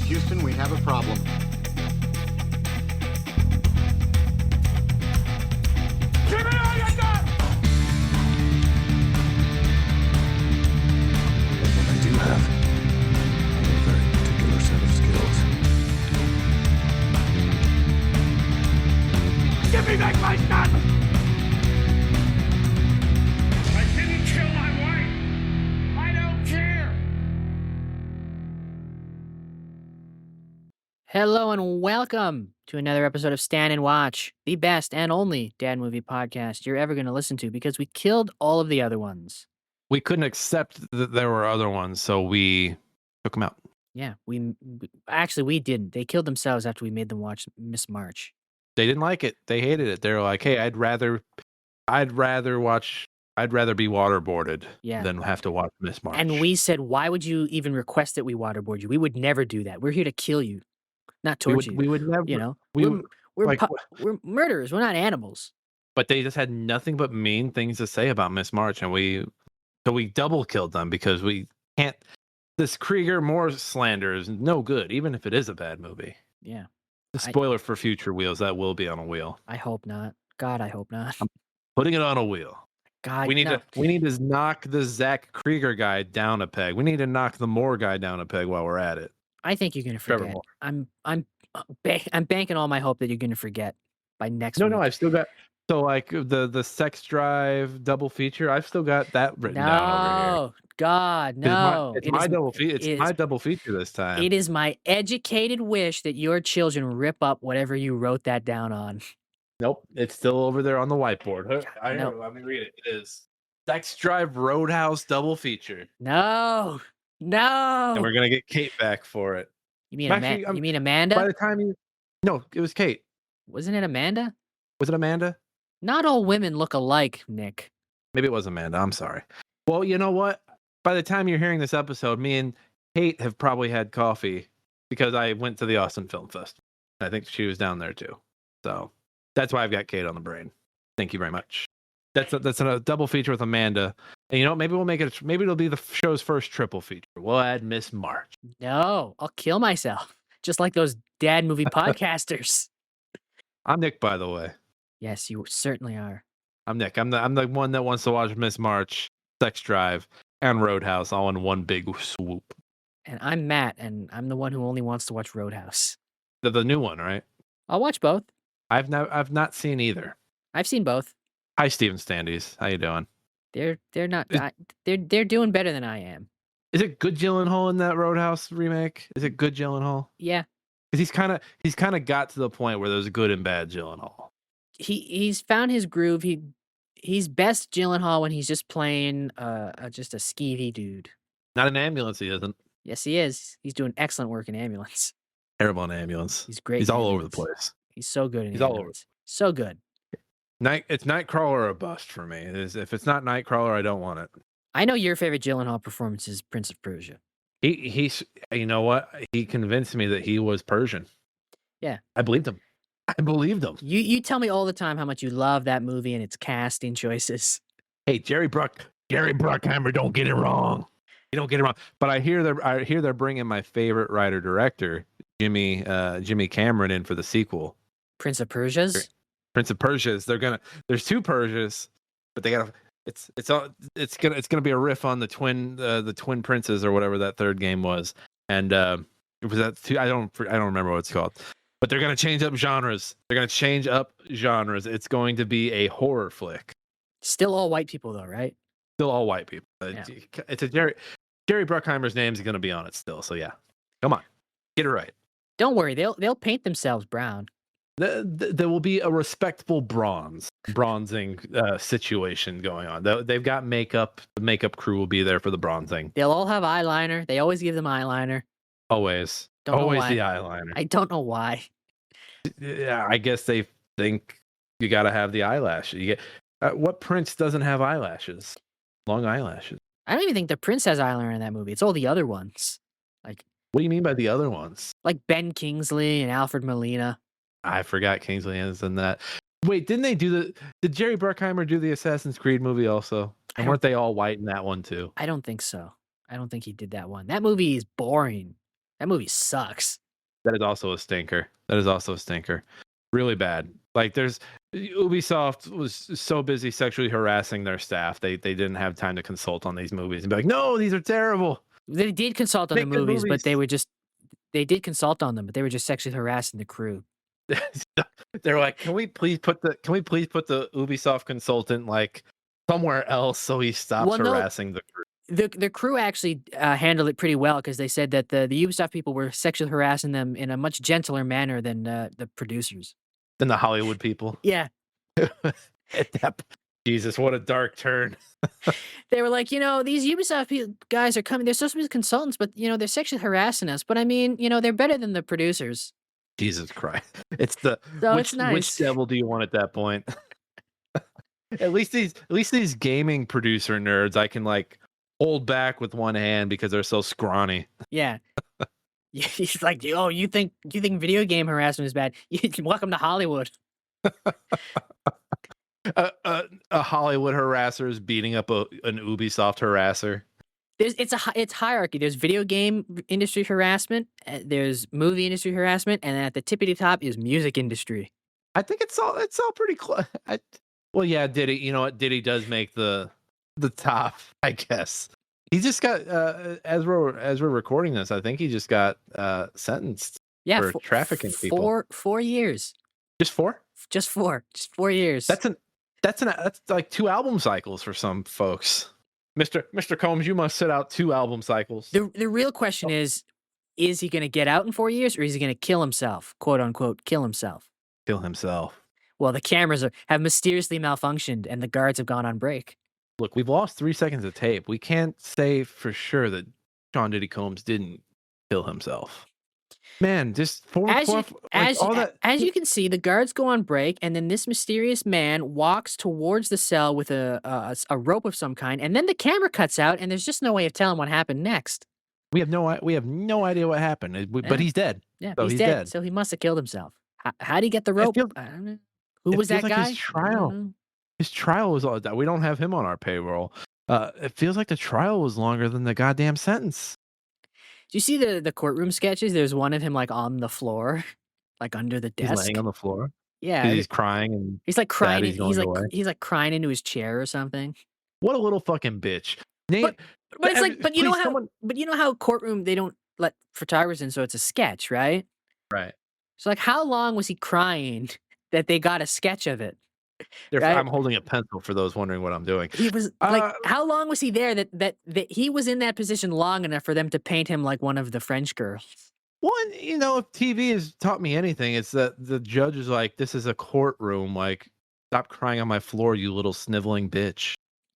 Houston, we have a problem. Give me all you got! But what I do have are a very particular set of skills. Give me back my gun! I didn't kill my wife! I don't care! Hello and welcome to another episode of Stand and Watch, the best and only dad movie podcast you're ever going to listen to because we killed all of the other ones. We couldn't accept that there were other ones, so we took them out. Yeah, we didn't. They killed themselves after we made them watch Miss March. They didn't like it. They hated it. They were like, "Hey, I'd rather be waterboarded Yeah. than have to watch Miss March." And we said, why would you even request that we waterboard you? We would never do that. We're here to kill you, not torture you. we would never. You know, we we're, would- we're, like, we're murderers. We're not animals. but they just had nothing but mean things to say about Miss March, and we double killed them because we can't. This Krieger Moore slander is no good, even if it is a bad movie. Yeah, The spoiler for future wheels that will be on a wheel. I hope not. God, I hope not. Putting it on a wheel. God, We need no. to knock the Zach Krieger guy down a peg. We need to knock the Moore guy down a peg while we're at it. I think you're gonna Trevor forget. Moore. I'm banking all my hope that you're gonna forget by next No, week. I've still got like the Sex Drive double feature. I've still got that written down over here. No, God, 'Cause no. it's It my is- double feature. It's it my is- double feature this time. It is my educated wish that your children rip up whatever you wrote that down on. Nope, it's still over there on the whiteboard. no. Let me read it. It is Sex Drive Roadhouse double feature, No, and we're no. gonna get Kate back for it. You mean Actually, you mean Amanda? By the time no, it was Kate. Wasn't it Amanda? Was it Amanda? Not all women look alike, Nick. Maybe it was Amanda. I'm sorry. Well, you know what? By the time you're hearing this episode, me and Kate have probably had coffee because I went to the Austin Film Festival. I think she was down there too. So that's why I've got Kate on the brain. Thank you very much. That's a double feature with Amanda. And you know, maybe we'll make it. Maybe it'll be the show's first triple feature. We'll add Miss March. No, I'll kill myself. Just like those dad movie podcasters. I'm Nick, by the way. Yes, you certainly are. I'm Nick. I'm the one that wants to watch Miss March, Sex Drive, and Roadhouse all in one big swoop. And I'm Matt, and I'm the one who only wants to watch Roadhouse. The new one, right? I'll watch both. I've not seen either. I've seen both. Hi, Steven Standies. How you doing? They're not. Is- They're doing better than I am. Is it good Gyllenhaal in that Roadhouse remake? Is it good Gyllenhaal? Yeah, Because he's kind of got to the point where there's good and bad Gyllenhaal. he's found his groove. He's best Gyllenhaal when he's just playing just a skeevy dude. Not an ambulance, he isn't. Yes, he is. He's doing excellent work in Ambulance. Terrible in ambulance. He's great. He's in all over the Ambulance. place. He's so good in He's all over. Ambulance. So good. It's Nightcrawler or a bust for me. If it's not Nightcrawler, I don't want it. I know your favorite Gyllenhaal performance is Prince of Persia. He's you know what? He convinced me that he was Persian. Yeah. I believed him. You tell me all the time how much you love that movie and its casting choices. Hey, Jerry Bruckheimer, don't get it wrong. You don't get it wrong. But I hear they're bringing my favorite writer director, Jimmy Cameron, in for the sequel. Prince of Persia's. Prince of Persia's. There's two Persias, but they gotta. It's gonna be a riff on the twin princes or whatever that third game was, and it was that two. I don't remember what it's called, but they're gonna change up genres. It's going to be a horror flick. Still all white people though, right? Still all white people. Yeah. It's a Jerry Bruckheimer's name's gonna be on it still. So yeah, come on, get it right. Don't worry, they'll paint themselves brown. There will be a respectable bronzing situation going on. They've got makeup. The makeup crew will be there for the bronzing. They'll all have eyeliner. They always give them eyeliner. Always. Don't know Always why. the eyeliner. I don't know why. Yeah, I guess they think you got to have the eyelash. You get what prince doesn't have eyelashes? Long eyelashes. I don't even think the prince has eyeliner in that movie. It's all the other ones, What do you mean by the other ones? like Ben Kingsley and Alfred Molina. I forgot Kingsley is in that. Wait, didn't they do did Jerry Bruckheimer do the Assassin's Creed movie also? I And don't- weren't they all white in that one too? I don't think so. I don't think he did that one. That movie is boring. That movie sucks. That is also a stinker. That is also a stinker. Really bad. Like Ubisoft was so busy sexually harassing their staff. They didn't have time to consult on these movies and be like, no, these are terrible. They did consult on the Make good movies, but movies. they did consult on them, but they were just sexually harassing the crew. They're like, can we please put the Ubisoft consultant like somewhere else so he stops Well, no, harassing the crew? the crew actually handled it pretty well because they said that the Ubisoft people were sexually harassing them in a much gentler manner than the producers. Than the Hollywood people. Yeah, Jesus, what a dark turn. they were like, these Ubisoft guys are coming. They're supposed to be consultants, but they're sexually harassing us. But I mean, they're better than the producers. Jesus Christ. It's the So which it's nice. which devil do you want at that point? At least these gaming producer nerds I can like hold back with one hand because they're so scrawny. Yeah. He's like, oh, you think video game harassment is bad? Welcome to Hollywood. A Hollywood harasser is beating up an Ubisoft harasser. It's hierarchy. There's video game industry harassment, there's movie industry harassment, and then at the tippity top is music industry. I think it's all pretty close. Well, yeah, Diddy. You know what? Diddy does make the top, I guess. He just got as we're recording this, I think he just got sentenced for trafficking people. 4 years. Just 4? Just 4 years. That's like 2 album cycles for some folks. Mr. Combs, you must sit out 2 album cycles. The real question is he going to get out in 4 years, or is he going to kill himself, quote unquote, kill himself? Kill himself. Well, the cameras have mysteriously malfunctioned, and the guards have gone on break. Look, we've lost 3 seconds of tape. We can't say for sure that Sean Diddy Combs didn't kill himself. Man, just as you can see, the guards go on break, and then this mysterious man walks towards the cell with a rope of some kind, and then the camera cuts out, and there's just no way of telling what happened next. We have no idea what happened, but he's dead. Yeah, so he's dead. So he must have killed himself. How'd he get the rope? I don't know. Who was that like guy? His trial was all that. We don't have him on our payroll. It feels like the trial was longer than the goddamn sentence. Do you see the courtroom sketches? There's one of him like on the floor, like under the desk. He's laying on the floor. Yeah, he's crying and he's like crying. He's like crying into his chair or something. What a little fucking bitch. But it's like, but you know how courtroom they don't let photographers in, so it's a sketch, right? Right. So like, how long was he crying that they got a sketch of it? Right? I'm holding a pencil for those wondering what I'm doing. He was like, how long was he there that he was in that position long enough for them to paint him like one of the French girls? One, if TV has taught me anything, it's that the judge is like, this is a courtroom. Like, stop crying on my floor, you little sniveling bitch.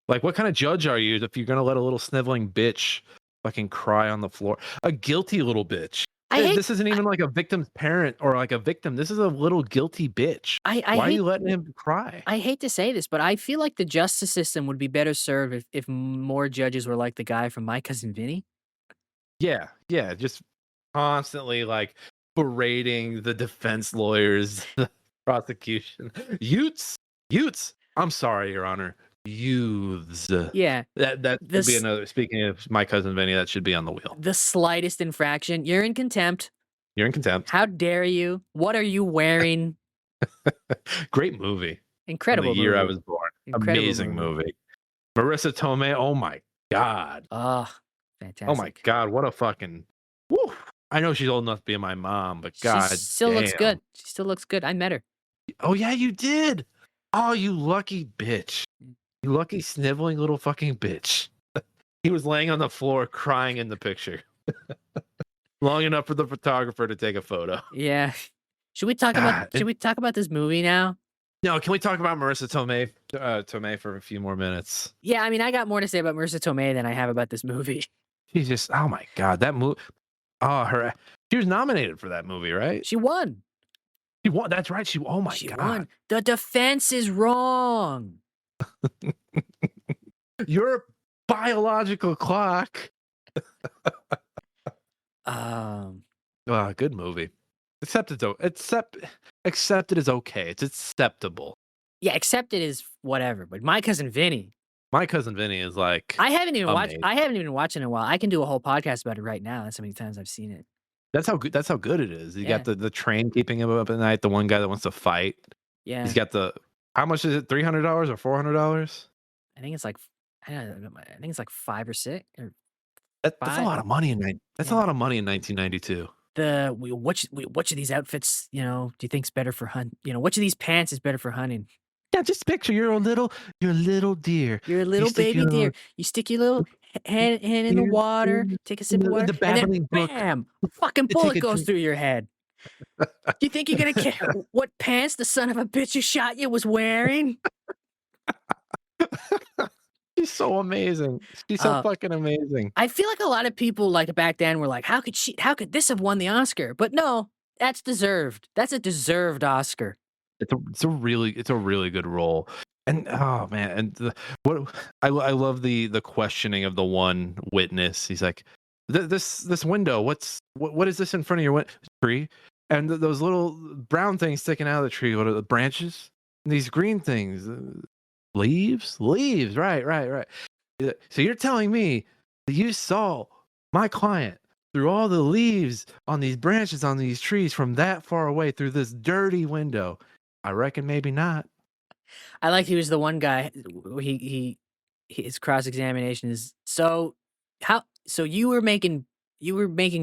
Like, what kind of judge are you if you're going to let a little sniveling bitch fucking cry on the floor? A guilty little bitch. This isn't even like a victim's parent or like a victim. This is a little guilty bitch. Why are you letting him cry? I hate to say this, but I feel like the justice system would be better served if more judges were like the guy from My Cousin Vinny. Yeah, just constantly like berating the defense lawyers, the prosecution. Utes. I'm sorry, Your Honor. Youths. Yeah. That would be another. Speaking of My Cousin Vinny, that should be on the wheel. The slightest infraction, you're in contempt. You're in contempt. How dare you? What are you wearing? Great movie. Incredible. The year I was born. Amazing movie. Marissa Tomei. Oh my God. Oh, fantastic. Oh my God. What a fucking. Woo. I know she's old enough to be my mom, but God, she still looks good. She still looks good. I met her. Oh yeah, you did. Oh, you lucky bitch. You lucky sniveling little fucking bitch. He was laying on the floor crying in the picture. Long enough for the photographer to take a photo. Yeah. Should we talk about this movie now? No, can we talk about Marissa Tomei for a few more minutes? Yeah, I mean, I got more to say about Marissa Tomei than I have about this movie. She's just, oh my God, that movie. Oh, she was nominated for that movie, right? She won. She won. That's right. She won. The defense is wrong. Your biological clock. Good movie. Accepted is okay. It's acceptable. Yeah, accepted is whatever. But My Cousin Vinny. My Cousin Vinny is like. I haven't even watched it in a while. I can do a whole podcast about it right now. That's how many times I've seen it. That's how good it is. You Yeah. got the train keeping him up at night. The one guy that wants to fight. Yeah. He's got the how much is it? $300 or $400? I think it's like I don't know, I think it's like 5 or 6 or That's a 5. lot of money that's a Yeah. lot of money in 1992. Which of these outfits, do you think's better for which of these pants is better for hunting? Yeah, just picture you're a little deer. You're a You little stick baby your deer. You stick your little hand in the water, take a sip of in water, the and then babbling brook. bam, a fucking You take bullet a goes drink. through your head. Do you think you're gonna care what pants the son of a bitch who shot you was wearing? She's so amazing. She's so Uh, fucking amazing. I feel like a lot of people like back then were like, how could this have won the Oscar? But no, that's deserved. That's a deserved Oscar. It's a really good role. And oh man, and what I love the questioning of the one witness. He's like, this window. What is this in front of your tree? And those little brown things sticking out of the tree. What are the branches? And these green things, leaves. Right. So you're telling me that you saw my client through all the leaves on these branches on these trees from that far away through this dirty window? I reckon maybe not. I like he was the one guy. His cross examination is so you were making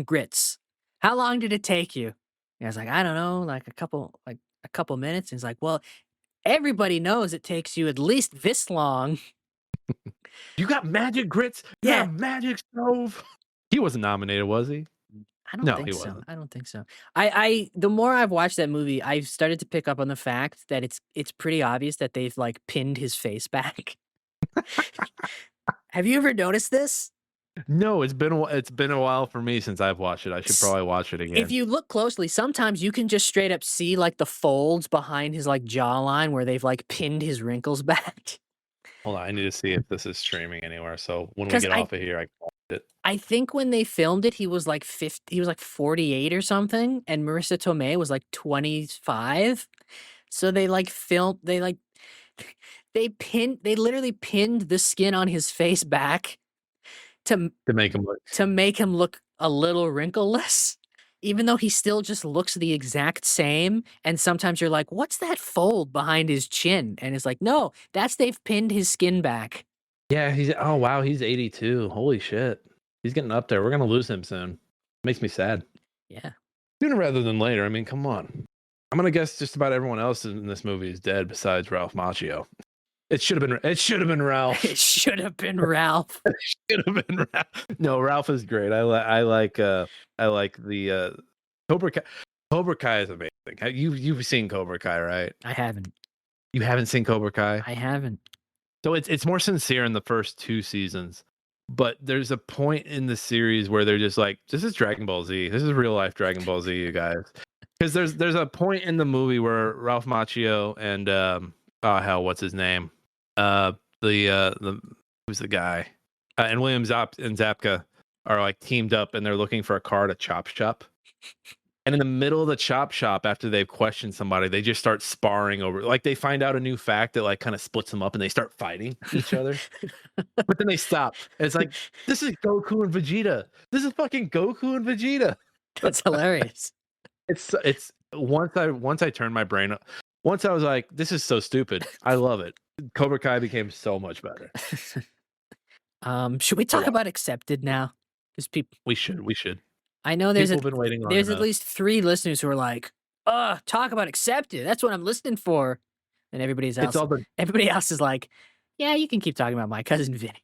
grits. How long did it take you? And I was like, I don't know, like a couple minutes. And he's like, well, everybody knows it takes you at least this long. You got magic grits? You got a magic stove? He wasn't nominated, was he? I don't No, think he so. wasn't. I don't think so. I the more I've watched that movie, I've started to pick up on the fact that it's pretty obvious that they've like pinned his face back. Have you ever noticed this? No, it's been a while for me since I've watched it. I should probably watch it again. If you look closely, sometimes you can just straight up see like the folds behind his like jawline where they've like pinned his wrinkles back. Hold on, I need to see if this is streaming anywhere. So when we 'Cause get off of here, I can watch it. I think when they filmed it, he was like 48 or something, and Marissa Tomei was like 25. So they like they literally pinned the skin on his face back to make him look. a little wrinkleless, even though he still just looks the exact same. And sometimes you're like, what's that fold behind his chin? And it's like, no, they've pinned his skin back. Yeah, he's 82. Holy shit. He's getting up there. We're gonna lose him soon. Makes me sad. Yeah. Sooner rather than later. I mean, come on. I'm gonna guess just about everyone else in this movie is dead besides Ralph Macchio. It should have been Ralph. It should have been Ralph. Should have been Ralph. No, Ralph is great. I like the Cobra Kai. Cobra Kai is amazing. You've seen Cobra Kai, right? I haven't. You haven't seen Cobra Kai? I haven't. So it's more sincere in the first 2 seasons. But there's a point in the series where they're just like, this is Dragon Ball Z. This is real life Dragon Ball Z, you guys. Because there's a point in the movie where Ralph Macchio and what's his name? Who's the guy? And William Zabka are like teamed up and they're looking for a car to chop shop. And in the middle of the chop shop, after they've questioned somebody, they just start sparring over. Like they find out a new fact that like kind of splits them up, and they start fighting each other. But then they stop. And it's like, this is Goku and Vegeta. This is fucking Goku and Vegeta. That's hilarious. It's once I turned my brain up. Once I was like, this is so stupid. I love it. Cobra Kai became so much better. Should we talk about Accepted now? Because people, we should. I know there's been waiting on at least 3 listeners who are like, talk about Accepted. That's what I'm listening for. And everybody else is like, yeah, you can keep talking about My Cousin Vinny.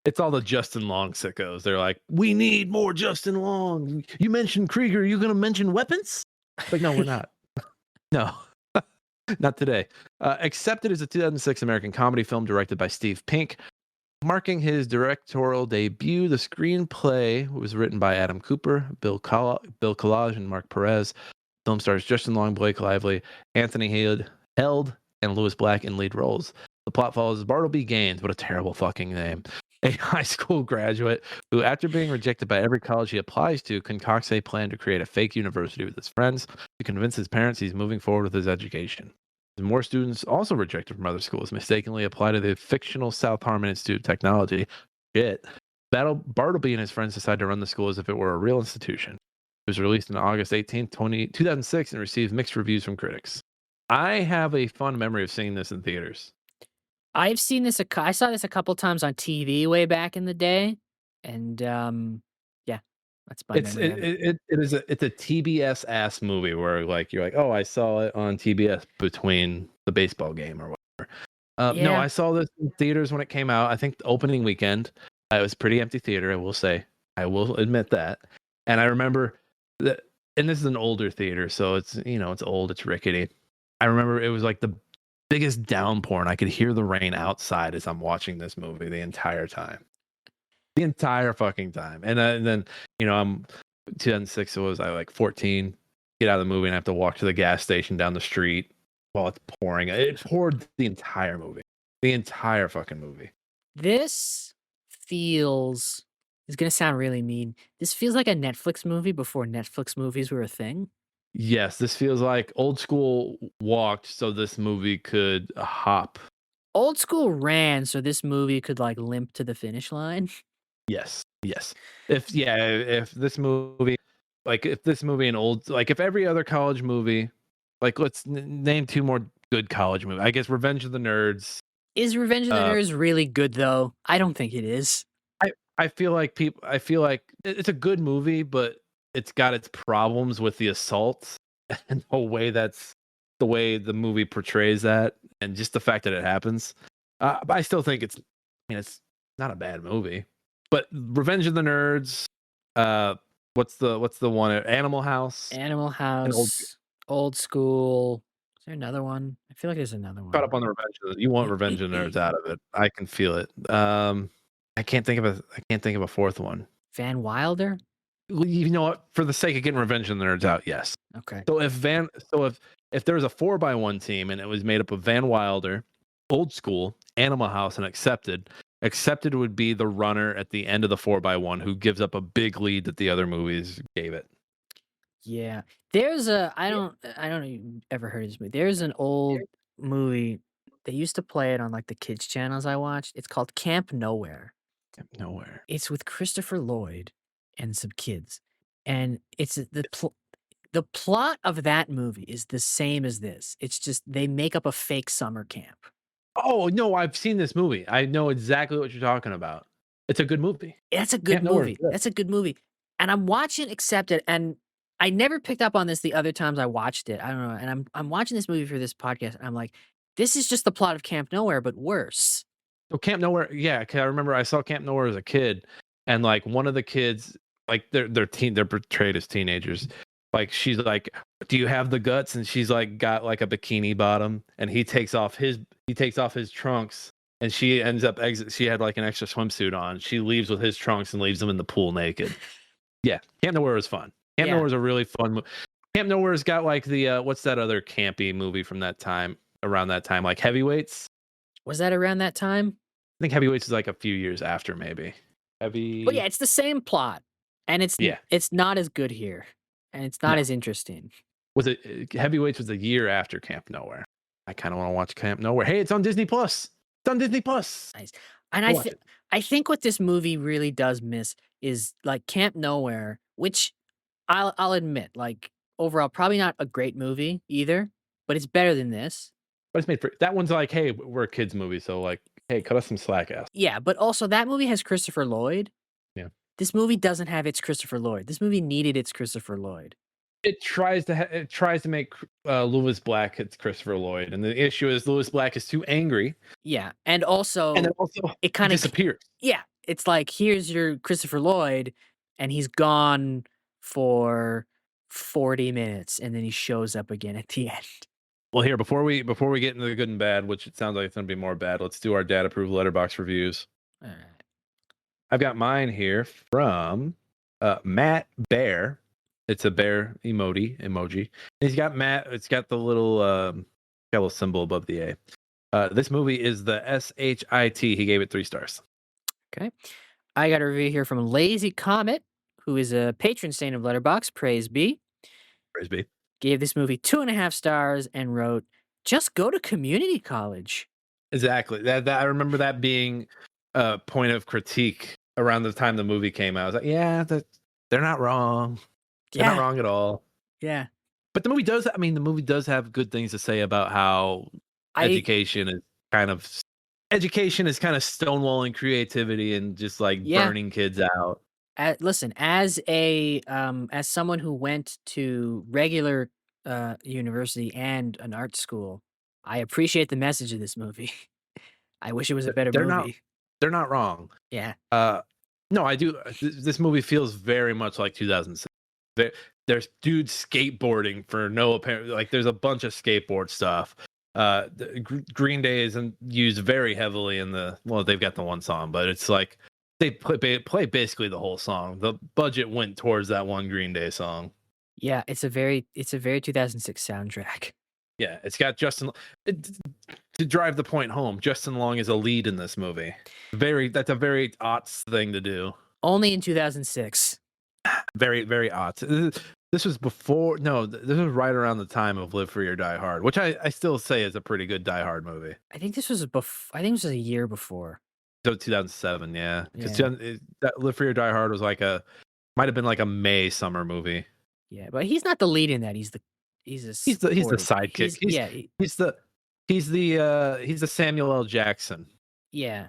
It's all the Justin Long sickos. They're like, we need more Justin Long. You mentioned Krieger. Are you going to mention weapons? Like, no, we're not. No, not today. Accepted is a 2006 American comedy film directed by Steve Pink. Marking his directorial debut, the screenplay was written by Adam Cooper, Bill Collage, and Mark Perez. The film stars Justin Long, Blake Lively, Anthony Held, and Louis Black in lead roles. The plot follows Bartleby Gaines, what a terrible fucking name, a high school graduate who, after being rejected by every college he applies to, concocts a plan to create a fake university with his friends to convince his parents he's moving forward with his education. More students, also rejected from other schools, mistakenly apply to the fictional South Harmon Institute of Technology. Bartleby and his friends decide to run the school as if it were a real institution. It was released on August 18th, 2006, and received mixed reviews from critics. I have a fond memory of seeing this in theaters. I've seen this. I saw this a couple times on TV way back in the day, and yeah, that's my memory of it. It's a TBS ass movie where like you're like, oh, I saw it on TBS between the baseball game or whatever. No, Yeah. I saw this in theaters when it came out. I think the opening weekend, it was a pretty empty theater. I will say, I will admit that. And I remember that, and this is an older theater, so it's it's old, it's rickety. I remember it was like the biggest downpour, and I could hear the rain outside as I'm watching this movie the entire time, the entire fucking time. And then I'm 2006. I was like 14. Get out of the movie and I have to walk to the gas station down the street while it's pouring. It poured the entire movie, the entire fucking movie. This feels. It's gonna sound really mean. This feels like a Netflix movie before Netflix movies were a thing. Yes, this feels like old school walked so this movie could hop. Old school ran so this movie could like limp to the finish line. Yes. If this movie, and old, like if every other college movie, like let's name two more good college movies. I guess Revenge of the Nerds. Is Revenge of the Nerds really good though? I don't think it is. I feel like it's a good movie, but it's got its problems with the assault and the way the movie portrays that, and just the fact that it happens. But I still think it's not a bad movie. But Revenge of the Nerds, what's the one? Animal House. Animal House, Old School. Is there another one? I feel like there's another one. Caught up on the you want Revenge of the Nerds out of it. I can feel it. I can't think of a fourth one. Van Wilder? You know what? For the sake of getting Revenge of the Nerds out, yes. Okay. So if there was a 4x1 team and it was made up of Van Wilder, Old School, Animal House, and Accepted would be the runner at the end of the 4x1 who gives up a big lead that the other movies gave it. Yeah. There's I don't know if you've ever heard of this movie. There's an old movie. They used to play it on like the kids channels I watched. It's called Camp Nowhere. Camp Nowhere. It's with Christopher Lloyd and some kids. And it's the plot of that movie is the same as this. It's just they make up a fake summer camp. Oh, no, I've seen this movie. I know exactly what you're talking about. It's a good movie. That's a good movie. That's a good movie. And I'm watching Accepted, and I never picked up on this the other times I watched it. I don't know. And I'm watching this movie for this podcast, and I'm like, this is just the plot of Camp Nowhere, but worse. So Camp Nowhere, yeah, because I remember I saw Camp Nowhere as a kid, and like one of the kids, like they're portrayed as teenagers. Like she's like, "Do you have the guts?" And she's like, got like a bikini bottom, and he takes off his trunks, and she ends up She had like an extra swimsuit on. She leaves with his trunks and leaves him in the pool naked. Yeah, Camp Nowhere was fun. Camp Nowhere is a really fun movie. Camp Nowhere's got like the what's that other campy movie from that time? Around that time, like Heavyweights. Was that around that time? I think Heavyweights is like a few years after, maybe. But yeah, it's the same plot, and it's not as good here, and it's not as interesting. Was it Heavyweights was a year after Camp Nowhere? I kind of want to watch Camp Nowhere. Hey, it's on Disney Plus. It's on Disney Plus. Nice. And I think what this movie really does miss is like Camp Nowhere, which I'll admit, like overall, probably not a great movie either, but it's better than this. But it's made for that one's like, hey, we're a kids movie, so like, hey, cut us some slack, ass. Yeah, but also that movie has Christopher Lloyd. Yeah. This movie doesn't have its Christopher Lloyd. This movie needed its Christopher Lloyd. It tries to make Lewis Black its Christopher Lloyd, and the issue is Lewis Black is too angry. Yeah, and also it kind of disappears. Yeah, it's like here's your Christopher Lloyd, and he's gone for 40 minutes, and then he shows up again at the end. Well, here before we get into the good and bad, which it sounds like it's going to be more bad, let's do our dad-approved Letterboxd reviews. All right. I've got mine here from Matt Bear. It's a bear emoji. And he's got Matt. It's got the little symbol above the A. This movie is the SHIT. He gave it 3 stars. Okay. I got a review here from Lazy Comet, who is a patron saint of Letterboxd. Praise be. Praise be. Gave this movie 2.5 stars and wrote, "Just go to community college." Exactly. That I remember that being a point of critique around the time the movie came out. I was like, yeah, they're not wrong. They're not Yeah. wrong at all. Yeah. But the movie does. I mean, the movie does have good things to say about how I education is kind of stonewalling creativity and just like yeah. burning kids out. Listen, as someone who went to regular university and an art school, I appreciate the message of this movie. I wish it was a better They're not. movie. They're not wrong. Yeah. No, I do. This movie feels very much like 2006. There's dudes skateboarding for no apparent. Like there's a bunch of skateboard stuff. Green Day isn't used very heavily in the. Well, they've got the one song, but it's like they play basically the whole song. The budget went towards that one Green Day song. Yeah, it's a very 2006 soundtrack. Yeah, it's got Justin to drive the point home. Justin Long is a lead in this movie. That's a very aughts thing to do. Only in 2006. Very, very aughts. This was before. No, this was right around the time of Live Free or Die Hard, which I still say is a pretty good Die Hard movie. I think this was a year before. So 2007, yeah. Because Yeah. Live Free or Die Hard was like might have been like a May summer movie. Yeah, but he's not the lead in that. He's the sidekick. He's the Samuel L. Jackson. Yeah.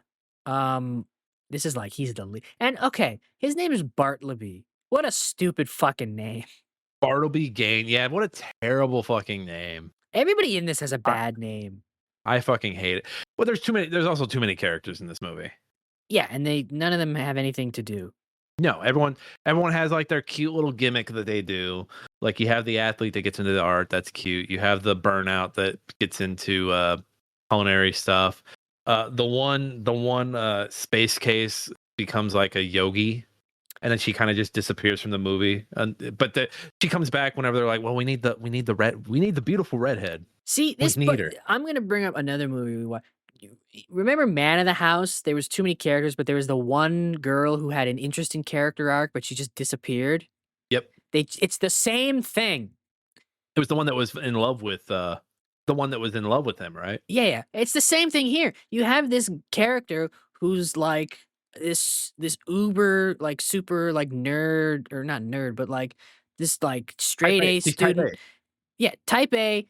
This is like he's the lead. And okay, his name is Bartleby. What a stupid fucking name. Bartleby Gain. Yeah, what a terrible fucking name. Everybody in this has a bad name. I fucking hate it. Well, there's also too many characters in this movie. Yeah, and none of them have anything to do. No, everyone has like their cute little gimmick that they do. Like you have the athlete that gets into the art, that's cute. You have the burnout that gets into culinary stuff. The one space case becomes like a yogi, and then she kind of just disappears from the movie. But she comes back whenever they're like, "Well, we need the beautiful redhead." See, I'm gonna bring up another movie we watched. Remember Man of the House? There was too many characters, but there was the one girl who had an interesting character arc, but she just disappeared. Yep. It's the same thing. It was the one that was in love with him, right? Yeah. It's the same thing here. You have this character who's like this uber like super like nerd, or not nerd, but like this like straight A student. Yeah, type A,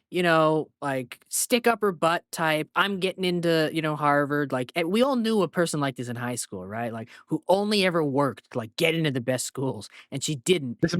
like stick up her butt type. I'm getting into, Harvard. Like, we all knew a person like this in high school, right? Like, who only ever worked to, like, get into the best schools, and she didn't. This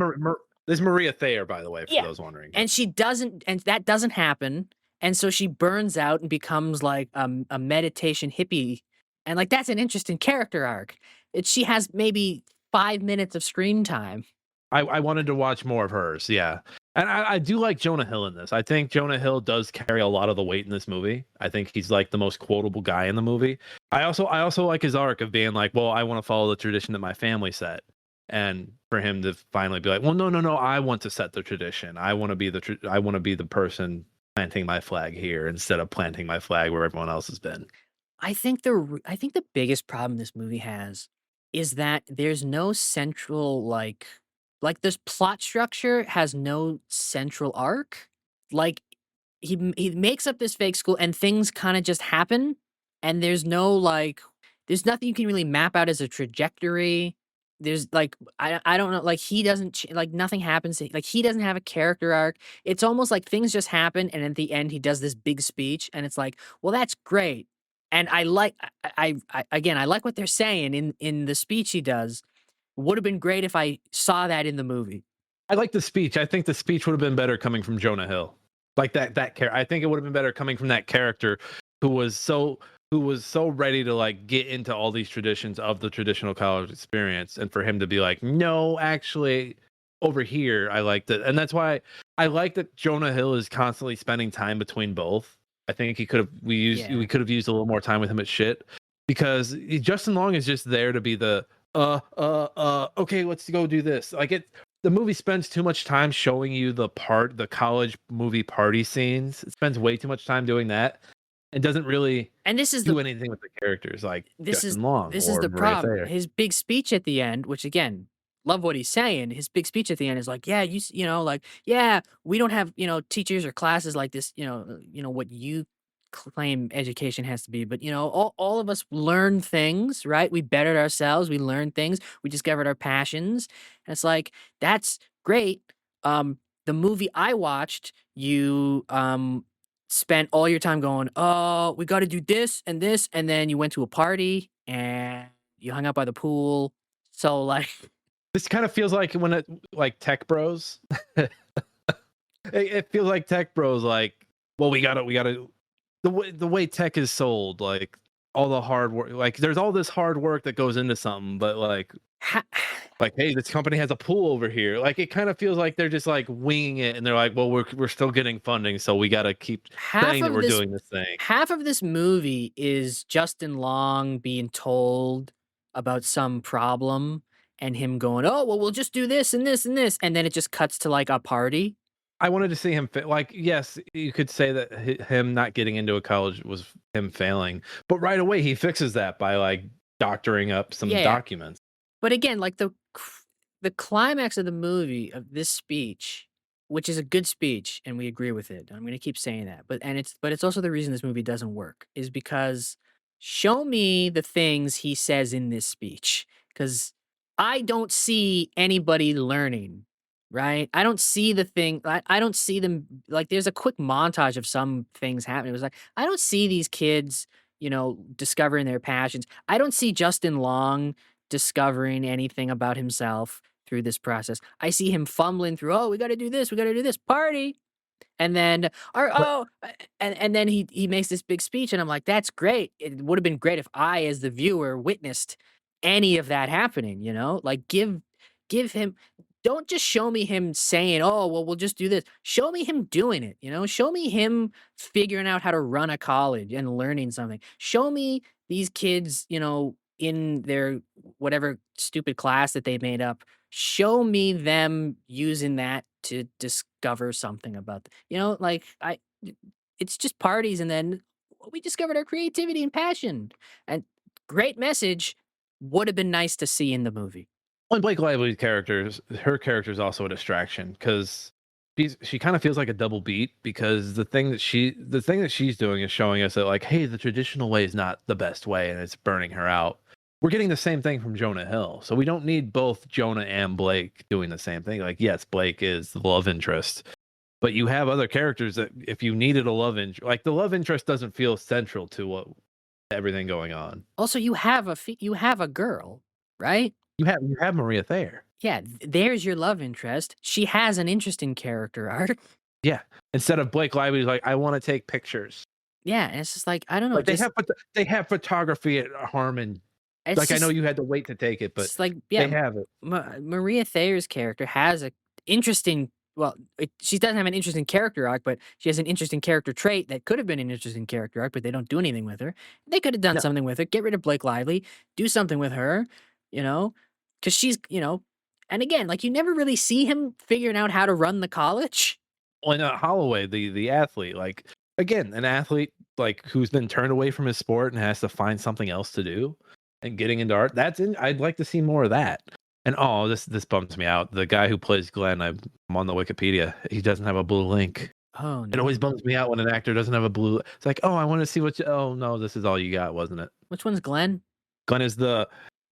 is Maria Thayer, by the way, for those wondering. And she doesn't, and that doesn't happen. And so she burns out and becomes like a meditation hippie. And like, that's an interesting character arc. She has maybe 5 minutes of screen time. I wanted to watch more of hers, yeah. And I do like Jonah Hill in this. I think Jonah Hill does carry a lot of the weight in this movie. I think he's like the most quotable guy in the movie. I also like his arc of being like, well, I want to follow the tradition that my family set. And for him to finally be like, well, no, I want to set the tradition. I want to be the person planting my flag here instead of planting my flag where everyone else has been. I think the biggest problem this movie has is that there's no central like this plot structure has no central arc. Like he makes up this fake school and things kind of just happen, and there's nothing you can really map out as a trajectory. There's like I don't know, like he doesn't like nothing happens. Like he doesn't have a character arc. It's almost like things just happen, and at the end he does this big speech, and it's like, well, that's great. And I like what they're saying in the speech he does. Would have been great if I saw that in the movie. I like the speech. I think the speech would have been better coming from Jonah Hill. Like that character. I think it would have been better coming from that character who was so ready to like get into all these traditions of the traditional college experience, and for him to be like, no, actually over here I liked it. And that's why I like that Jonah Hill is constantly spending time between both. I think we could have used a little more time with him at shit, because Justin Long is just there to be the okay, let's go do this. The movie spends too much time showing you the college movie party scenes. It spends way too much time doing that, and doesn't really do anything with the characers. Like Justin Long. This is the problem. Thayer. His big speech at the end, which again, love what he's saying. His big speech at the end is like, yeah, we don't have teachers or classes like this. What you claim education has to be, but all of us learn things, right? We bettered ourselves, we learned things, we discovered our passions, and it's like, that's great. The movie I watched, you spent all your time going, oh, we got to do this and this, and then you went to a party and you hung out by the pool. So like, This kind of feels like when like Tech Bros. It feels like Tech Bros. Like, well, we gotta the way tech is sold, like all the hard work, like there's all this hard work that goes into something, but like ha- hey, this company has a pool over here. Like it kind of feels like they're just like winging it, and they're like, well, we're still getting funding, so we gotta keep saying that we're doing this thing. half of this movie is Justin Long being told about some problem and him going, oh, well, we'll just do this and this and this. And then it just cuts to like a party. I wanted to see him like, yes, you could say that him not getting into a college was him failing, but right away he fixes that by like doctoring up some documents. But again, like the climax of the movie of this speech, which is a good speech, and we agree with it. I'm going to keep saying that, but it's also the reason this movie doesn't work is because show me the things he says in this speech, because I don't see anybody learning. Right? I don't see the thing. I don't see them. Like, there's a quick montage of some things happening. It was like, I don't see these kids, discovering their passions. I don't see Justin Long discovering anything about himself through this process. I see him fumbling through, oh, we got to do this. We got to do this party. And then, and then he makes this big speech. And I'm like, that's great. It would have been great if I, as the viewer, witnessed any of that happening, like give him. Don't just show me him saying, oh, well, we'll just do this. Show me him doing it, Show me him figuring out how to run a college and learning something. Show me these kids, in their whatever stupid class that they made up. Show me them using that to discover something about, it's just parties, and then we discovered our creativity and passion. And great message. Would have been nice to see in the movie. And Blake Lively's her character is also a distraction because she kind of feels like a double beat, because the thing that she's doing is showing us that like, hey, the traditional way is not the best way, and it's burning her out. We're getting the same thing from Jonah Hill, so we don't need both Jonah and Blake doing the same thing. Like, yes, Blake is the love interest, but you have other characters that if you needed a love interest, like the love interest doesn't feel central to everything going on. Also, you have a girl, right? You have Maria Thayer. Yeah, there's your love interest. She has an interesting character arc. Yeah, instead of Blake Lively's like, I want to take pictures. Yeah, and it's just like, I don't know. Like they have photography at Harmon. Like, I know you had to wait to take it, but like, yeah, they have it. Maria Thayer's character has a interesting. Well, she doesn't have an interesting character arc, but she has an interesting character trait that could have been an interesting character arc, but they don't do anything with her. They could have done something with her. Get rid of Blake Lively. Do something with her. Because she's, and again, like you never really see him figuring out how to run the college. Well, Holloway, the athlete, like, again, an athlete like who's been turned away from his sport and has to find something else to do and getting into art. I'd like to see more of that. And this bums me out. The guy who plays Glenn, I'm on the Wikipedia. He doesn't have a blue link. Oh, no. It always bums me out when an actor doesn't have a blue. It's like, oh, I want to see oh no, this is all you got, wasn't it? Which one's Glenn? Glenn is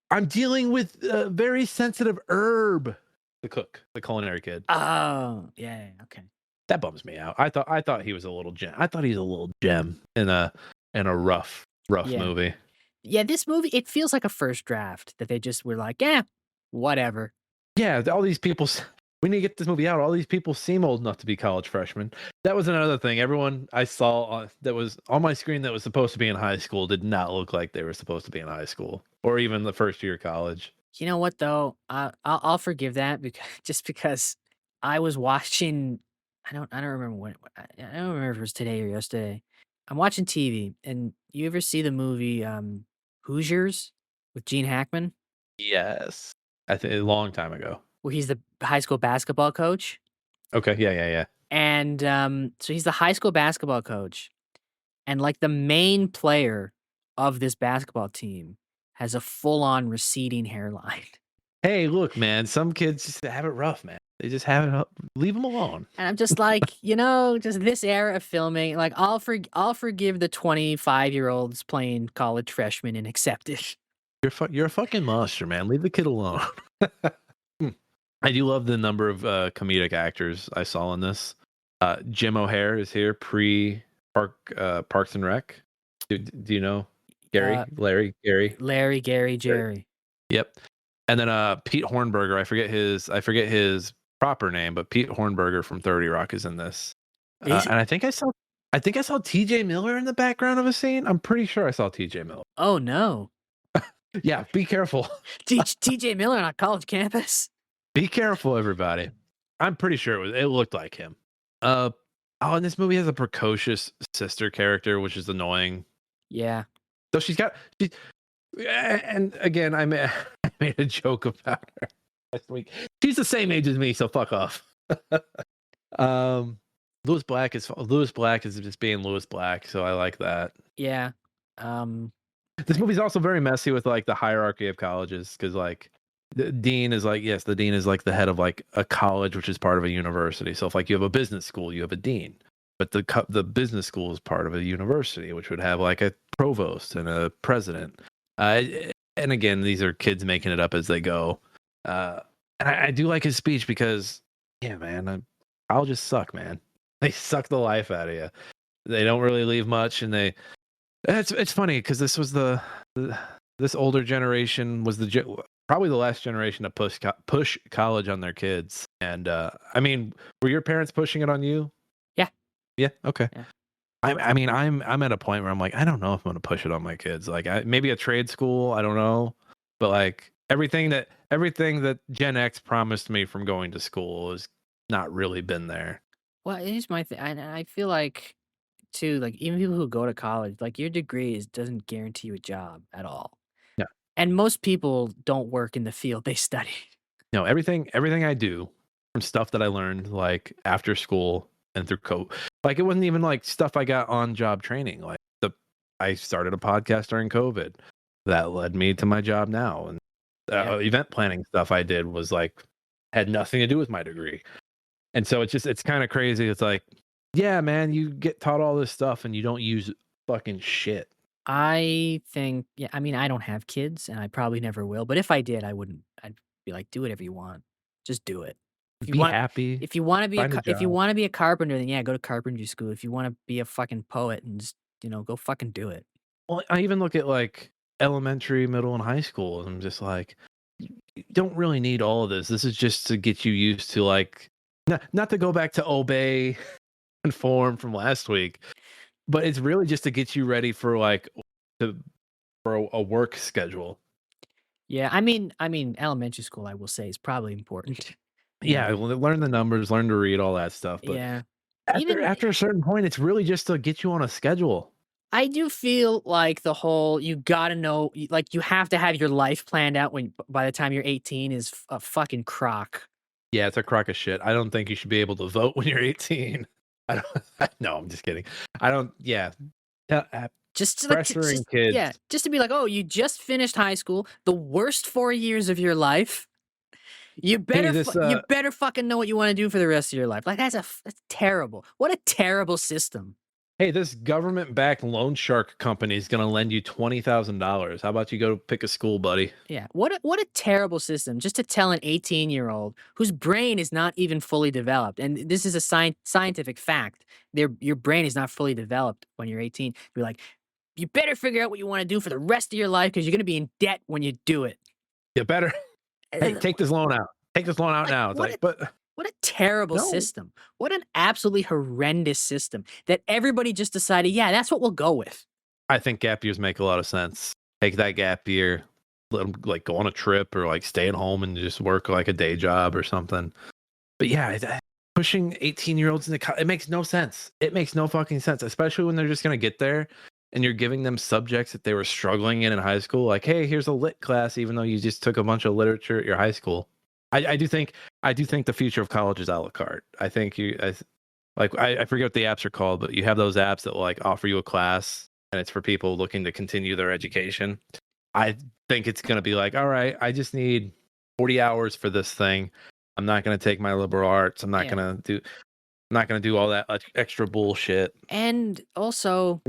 I'm dealing with a very sensitive herb. The cook, the culinary kid. Oh, yeah, okay. That bums me out. I thought he was a little gem. I thought he's a little gem in a rough movie. Yeah, this movie, it feels like a first draft that they just were like, yeah, whatever. Yeah, all these people. We need to get this movie out. All these people seem old enough to be college freshmen. That was another thing. Everyone I saw that was on my screen that was supposed to be in high school did not look like they were supposed to be in high school or even the first year of college. You know what though? I'll forgive that because I was watching. I don't remember when. I don't remember if it was today or yesterday. I'm watching TV, and you ever see the movie Hoosiers with Gene Hackman? Yes, I think a long time ago. Where he's the high school basketball coach. Okay, yeah. And so he's the high school basketball coach, and like the main player of this basketball team has a full-on receding hairline. Hey, look, man, some kids just have it rough, man. They just have it. Leave them alone. And I'm just like, just this era of filming, like I'll forgive the 25-year-olds playing college freshmen and accept it. You're a fucking monster, man. Leave the kid alone. I do love the number of comedic actors I saw in this. Jim O'Hare is here, Parks and Rec. Do you know Gary, Larry, Gary? Larry, Gary, Jerry. Yep. And then Pete Hornberger, I forget his proper name, but Pete Hornberger from 30 Rock is in this. And I think I saw TJ Miller in the background of a scene. I'm pretty sure I saw TJ Miller. Oh no. Yeah, be careful. TJ Miller on a college campus. Be careful, everybody. I'm pretty sure it looked like him. And this movie has a precocious sister character, which is annoying. Yeah. So and again, I made a joke about her last week. She's the same age as me, so fuck off. Lewis Black is just being Lewis Black, so I like that. Yeah. This movie's also very messy with like the hierarchy of colleges, because like the dean is like the head of like a college, which is part of a university. So if like you have a business school, you have a dean, but the business school is part of a university, which would have like a provost and a president. And again, these are kids making it up as they go. And I do like his speech because, yeah, man, colleges suck, man. They suck the life out of you. They don't really leave much, and it's funny because this was this older generation was probably the last generation to push college on their kids. And I mean, were your parents pushing it on you? Yeah. Okay. Yeah. I mean, I'm at a point where I'm like, I don't know if I'm going to push it on my kids. Like, maybe a trade school, I don't know, but like everything that Gen X promised me from going to school has not really been there. Well, here's my thing. I feel like, too, like even people who go to college, like your degree doesn't guarantee you a job at all. Yeah. And most people don't work in the field they study. No, everything I do from stuff that I learned like after school and through COVID, like it wasn't even like stuff I got on job training. Like I started a podcast during COVID that led me to my job now, and event planning stuff I did was like had nothing to do with my degree. And so it's kind of crazy. It's like, yeah, man, you get taught all this stuff and you don't use fucking shit. I think, yeah, I mean, I don't have kids and I probably never will, but if I did, I'd be like, do whatever you want. Just do it. Be happy. If you want to be a carpenter, then yeah, go to carpentry school. If you want to be a fucking poet, and just, go fucking do it. Well, I even look at like elementary, middle, and high school, and I'm just like, you don't really need all of this. This is just to get you used to like, not to go back to obey and form from last week, but it's really just to get you ready for like for a work schedule. Yeah, I mean, elementary school, I will say, is probably important. Yeah, learn the numbers, learn to read, all that stuff. But yeah, after a certain point, it's really just to get you on a schedule. I do feel like the whole you gotta know, like you have to have your life planned out by the time you're 18 is a fucking crock. Yeah, it's a crock of shit. I don't think you should be able to vote when you're 18. No, I'm just kidding. I don't. Yeah, just pressuring kids. Yeah, just to be like, oh, you just finished high school, the worst 4 years of your life. You better you better fucking know what you want to do for the rest of your life. Like that's terrible. What a terrible system. Hey, this government-backed loan shark company is going to lend you $20,000. How about you go pick a school, buddy? Yeah. What a terrible system. Just to tell an 18-year-old whose brain is not even fully developed, and this is a scientific fact. Your brain is not fully developed when you're 18. You're like, you better figure out what you want to do for the rest of your life because you're going to be in debt when you do it. You better. Hey, take this loan out. Take this loan out now. It's like, but what a terrible system. What an absolutely horrendous system that everybody just decided, yeah, that's what we'll go with. I think gap years make a lot of sense. Take that gap year, let them like go on a trip or like stay at home and just work like a day job or something. But yeah, pushing 18-year-olds into college, it makes no sense. It makes no fucking sense, especially when they're just going to get there and you're giving them subjects that they were struggling in high school. Like, hey, here's a lit class, even though you just took a bunch of literature at your high school. I do think the future of college is a la carte. I think I forget what the apps are called, but you have those apps that will like offer you a class and it's for people looking to continue their education. I think it's going to be like, all right, I just need 40 hours for this thing. I'm not going to take my liberal arts. I'm not going to do all that extra bullshit. And also,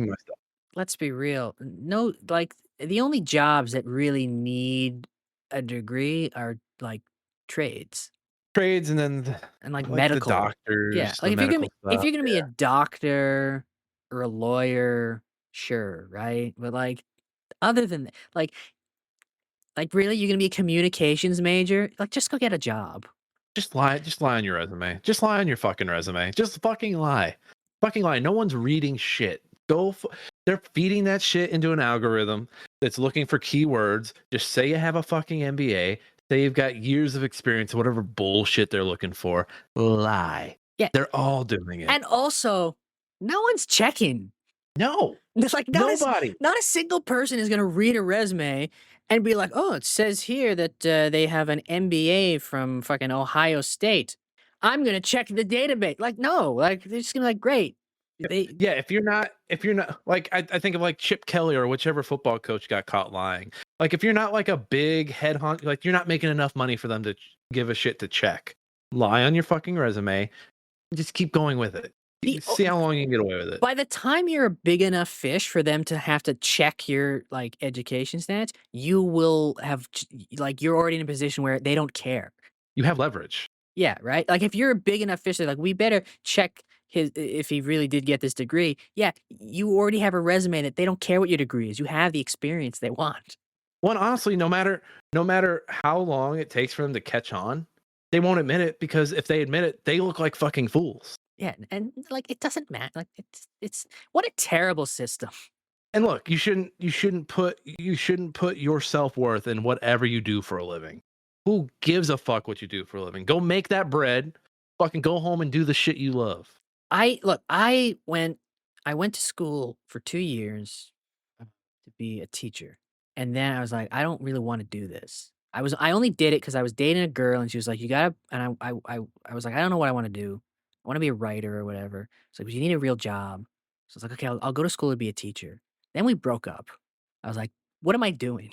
let's be real. No, like the only jobs that really need a degree are like trades. trades, and then and like the medical. Yeah, doctors, the like medical if stuff. you're gonna be a doctor or a lawyer, sure, right? But like other than like really, you're gonna be a communications major? Like just go get a job. Just lie. Just lie on your resume. Just lie on your fucking resume. Just fucking lie. Fucking lie. No one's reading shit. They're feeding that shit into an algorithm that's looking for keywords. Just say you have a fucking MBA. Say you've got years of experience, whatever bullshit they're looking for. Lie. Yeah. They're all doing it. And also, no one's checking. No. It's like Nobody. not a single person is gonna read a resume and be like, "Oh, it says here that they have an MBA from fucking Ohio State. I'm gonna check the database." Like, no, like they're just gonna be like, "Great." They Yeah, if you're not like I think of like Chip Kelly or whichever football coach got caught lying. Like if you're not like a big headhunt, like you're not making enough money for them to give a shit to check. Lie on your fucking resume. Just keep going with it. See how long you can get away with it. By the time you're a big enough fish for them to have to check your like education stats, you will have like you're already in a position where they don't care. You have leverage. Yeah, right? Like if you're a big enough fish, they're like, we better check his if he really did get this degree. Yeah, you already have a resume that they don't care what your degree is. You have the experience they want. Well, and honestly, no matter how long it takes for them to catch on, they won't admit it because if they admit it, they look like fucking fools. Yeah, and like it doesn't matter. Like it's what a terrible system. And look, you shouldn't put your self-worth in whatever you do for a living. Who gives a fuck what you do for a living? Go make that bread. Fucking go home and do the shit you love. I went to school for 2 years to be a teacher. And then I was like, I don't really want to do this. I only did it because I was dating a girl and she was like, you gotta, and I was like, I don't know what I want to do. I want to be a writer or whatever. It's like, but you need a real job. So I was like, okay, I'll go to school to be a teacher. Then we broke up. I was like, what am I doing?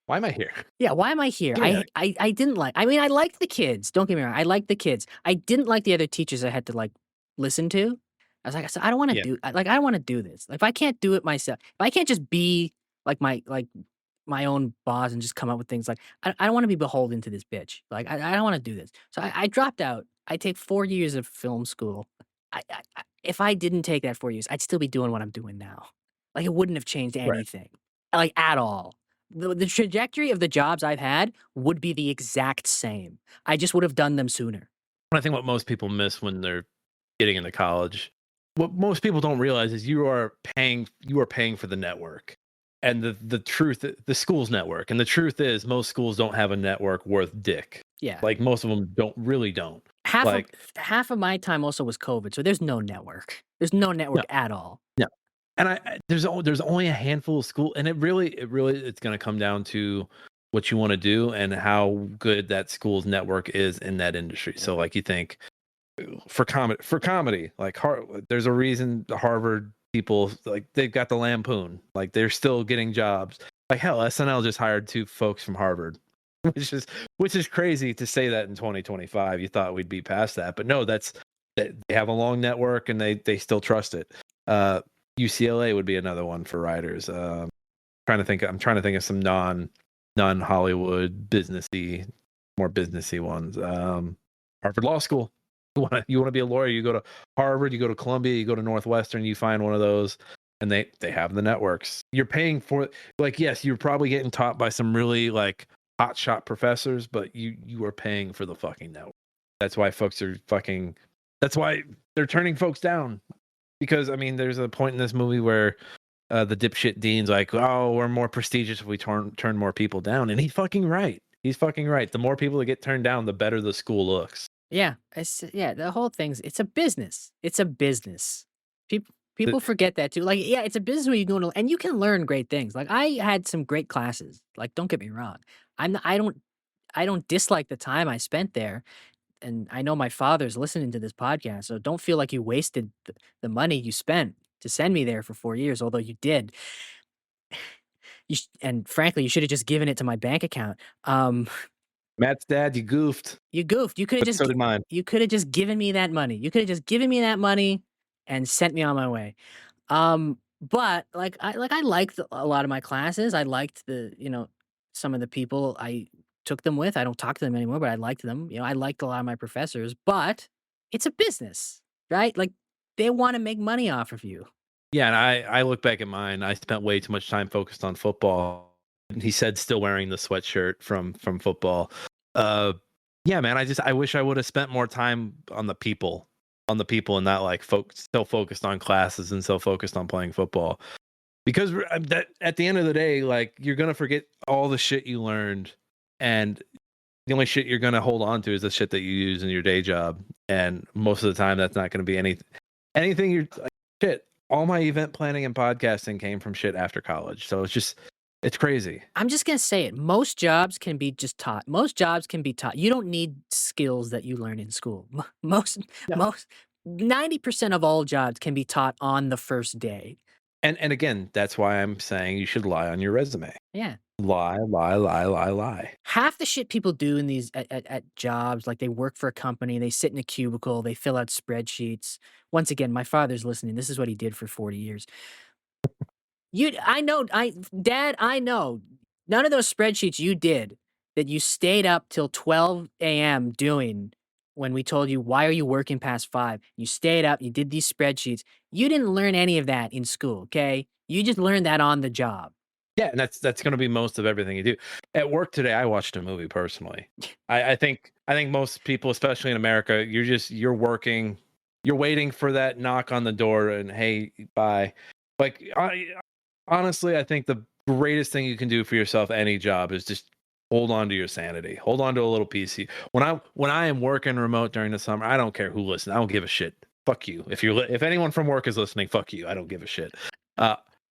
Why am I here? Yeah, why am I here? Give me that. I didn't like. I mean, I liked the kids. Don't get me wrong. I liked the kids. I didn't like the other teachers I had to like listen to. I was like, I don't want to Yeah. I don't want to do this. Like, if I can't do it myself, if I can't just be like my own boss and just come up with things like I don't want to be beholden to this bitch. Like, I don't want to do this. So I dropped out. I take 4 years of film school. If I didn't take that 4 years, I'd still be doing what I'm doing now. Like, it wouldn't have changed Right. anything, like at all. The trajectory of the jobs I've had would be the exact same. I just would have done them sooner. I think what most people miss when they're getting into college, what most people don't realize is you are paying for the network. And the truth, the school's network. And the truth is most schools don't have a network worth dick. Yeah. Like most of them don't. Half of my time also was COVID, so there's no network. There's no network at all. No. And there's only a handful of schools, and it's going to come down to what you want to do and how good that school's network is in that industry. So like you think for comedy, like there's a reason the Harvard people, like they've got the Lampoon, like they're still getting jobs. Like hell, SNL just hired 2 folks from Harvard, which is crazy to say that in 2025. You thought we'd be past that, but no, they have a long network and they still trust it. UCLA would be another one for writers. I'm trying to think of some non-Hollywood more businessy ones. Harvard Law School. You want to be a lawyer, you go to Harvard, you go to Columbia, you go to Northwestern, you find one of those, and they have the networks. You're paying for, like, yes, you're probably getting taught by some really like hotshot professors, but you are paying for the fucking network. That's why that's why they're turning folks down. Because I mean, there's a point in this movie where the dipshit dean's like, "Oh, we're more prestigious if we turn more people down," and he's fucking right. He's fucking right. The more people that get turned down, the better the school looks. Yeah, the whole thing's it's a business. It's a business. People forget that too. Like, yeah, it's a business where you go to and you can learn great things. Like, I had some great classes. Like, don't get me wrong. I don't dislike the time I spent there. And I know my father's listening to this podcast, so don't feel like you wasted the money you spent to send me there for 4 years, although you did. And frankly, you should have just given it to my bank account. Matt's dad, you goofed. You goofed. You could have But so did mine. You could have just given me that money. You could have just given me that money and sent me on my way. But I liked a lot of my classes. I liked some of the people I took them with. I don't talk to them anymore, but I liked them. You know, I liked a lot of my professors, but it's a business, right? Like they want to make money off of you. Yeah, and I look back at mine. I spent way too much time focused on football. He said still wearing the sweatshirt from football. Yeah, man. I wish I would have spent more time on the people, and not like so focused on classes and so focused on playing football. Because that at the end of the day, like you're gonna forget all the shit you learned, and the only shit you're gonna hold on to is the shit that you use in your day job. And most of the time, that's not gonna be anything. You're like, shit. All my event planning and podcasting came from shit after college. So it's crazy. I'm just gonna say it. Most jobs can be just taught. Most jobs can be taught. You don't need skills that you learn in school. Most Yeah. most 90% of all jobs can be taught on the first day. And again, that's why I'm saying you should lie on your resume. Yeah. Lie. Half the shit people do in these at jobs, like they work for a company, they sit in a cubicle, they fill out spreadsheets. Once again, my father's listening. This is what he did for 40 years. Dad, I know. None of those spreadsheets you did that you stayed up till 12 a.m. doing when we told you, why are you working past 5? You stayed up, you did these spreadsheets. You didn't learn any of that in school, okay? You just learned that on the job. Yeah, and that's going to be most of everything you do. At work today, I watched a movie personally. I think most people, especially in America, you're working, you're waiting for that knock on the door and hey, bye. Like honestly, I think the greatest thing you can do for yourself, any job, is just hold on to your sanity. Hold on to a little piece. When I am working remote during the summer, I don't care who listens. I don't give a shit. Fuck you. If anyone from work is listening, fuck you. I don't give a shit.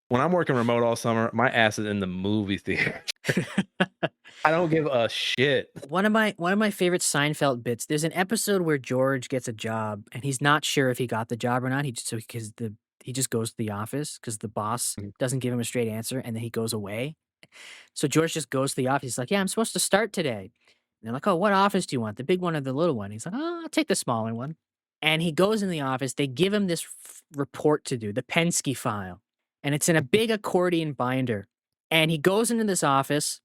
When I'm working remote all summer, my ass is in the movie theater. I don't give a shit. One of my favorite Seinfeld bits. There's an episode where George gets a job and he's not sure if he got the job or not. He just goes to the office because the boss doesn't give him a straight answer, and then he goes away. So George just goes to the office. He's like, "Yeah, I'm supposed to start today." And they're like, "Oh, what office do you want? The big one or the little one?" He's like, "Oh, I'll take the smaller one." And he goes in the office. They give him this report to do, the Penske file, and it's in a big accordion binder. And he goes into this office.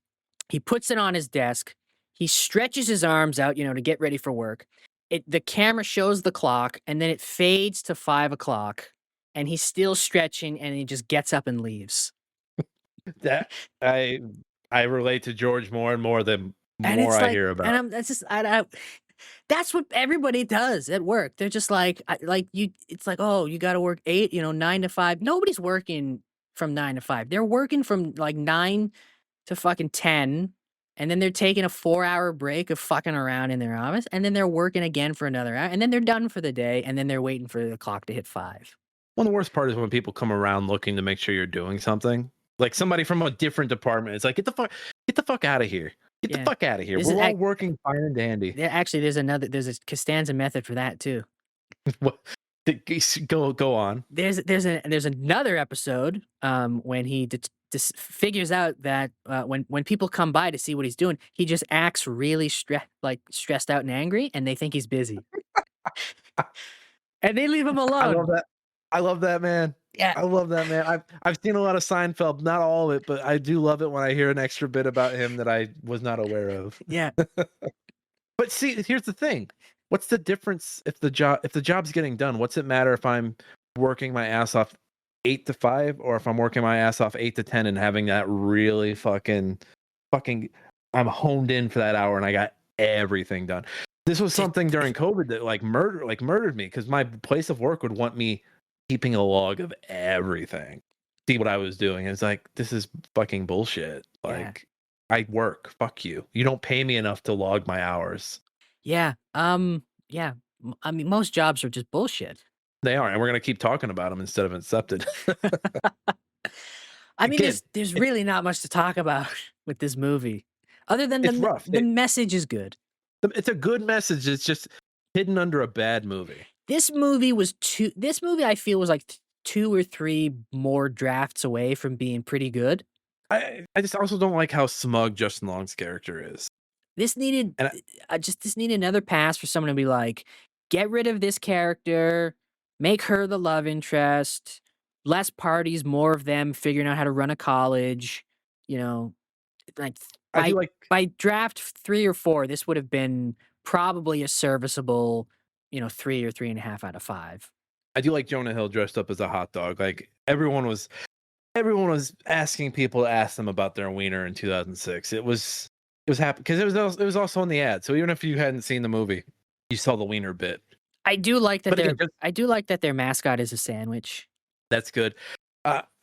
He puts it on his desk. He stretches his arms out, to get ready for work. The camera shows the clock, and then it fades to 5 o'clock. And he's still stretching, and he just gets up and leaves. That I relate to George more and more the more I hear about. And that's what everybody does at work. They're just like you. It's like, oh, you got to work 8, 9 to 5. Nobody's working from 9 to 5. They're working from like 9 to fucking 10, and then they're taking a 4-hour break of fucking around in their office, and then they're working again for another hour, and then they're done for the day, and then they're waiting for the clock to hit 5. Well, the worst part is when people come around looking to make sure you're doing something. Like somebody from a different department. It's like, get the fuck out of here. Get the fuck out of here. We're all working fine and dandy. Yeah, actually, there's a Costanza method for that too. What? Go on. There's another episode when he figures out that when people come by to see what he's doing, he just acts really stressed out and angry, and they think he's busy, and they leave him alone. I love that, man. Yeah, I love that, man. I've seen a lot of Seinfeld, not all of it, but I do love it when I hear an extra bit about him that I was not aware of. Yeah. But see, here's the thing. What's the difference if the job's getting done? What's it matter if I'm working my ass off 8 to 5 or if I'm working my ass off 8 to 10 and having that really fucking I'm honed in for that hour and I got everything done. This was something during COVID that murdered me because my place of work would want me keeping a log of everything, see what I was doing. And it's like, this is fucking bullshit. Like, I work. Fuck you. You don't pay me enough to log my hours. Yeah. Yeah. I mean, most jobs are just bullshit. They are, and we're gonna keep talking about them instead of accepted. I mean, there's really not much to talk about with this movie, other than the message is good. It's a good message. It's just hidden under a bad movie. This movie I feel was like 2 or 3 more drafts away from being pretty good. I just also don't like how smug Justin Long's character is. This needed another pass for someone to be like, get rid of this character, make her the love interest, less parties, more of them figuring out how to run a college, like I do by like by draft 3 or 4, this would have been probably a serviceable, 3 or 3.5 out of 5. I do like Jonah Hill dressed up as a hot dog. Like everyone was asking people to ask them about their wiener in 2006. It was happy because it was also in the ad. So even if you hadn't seen the movie, you saw the wiener bit. I do like that But again, their mascot is a sandwich. that's good.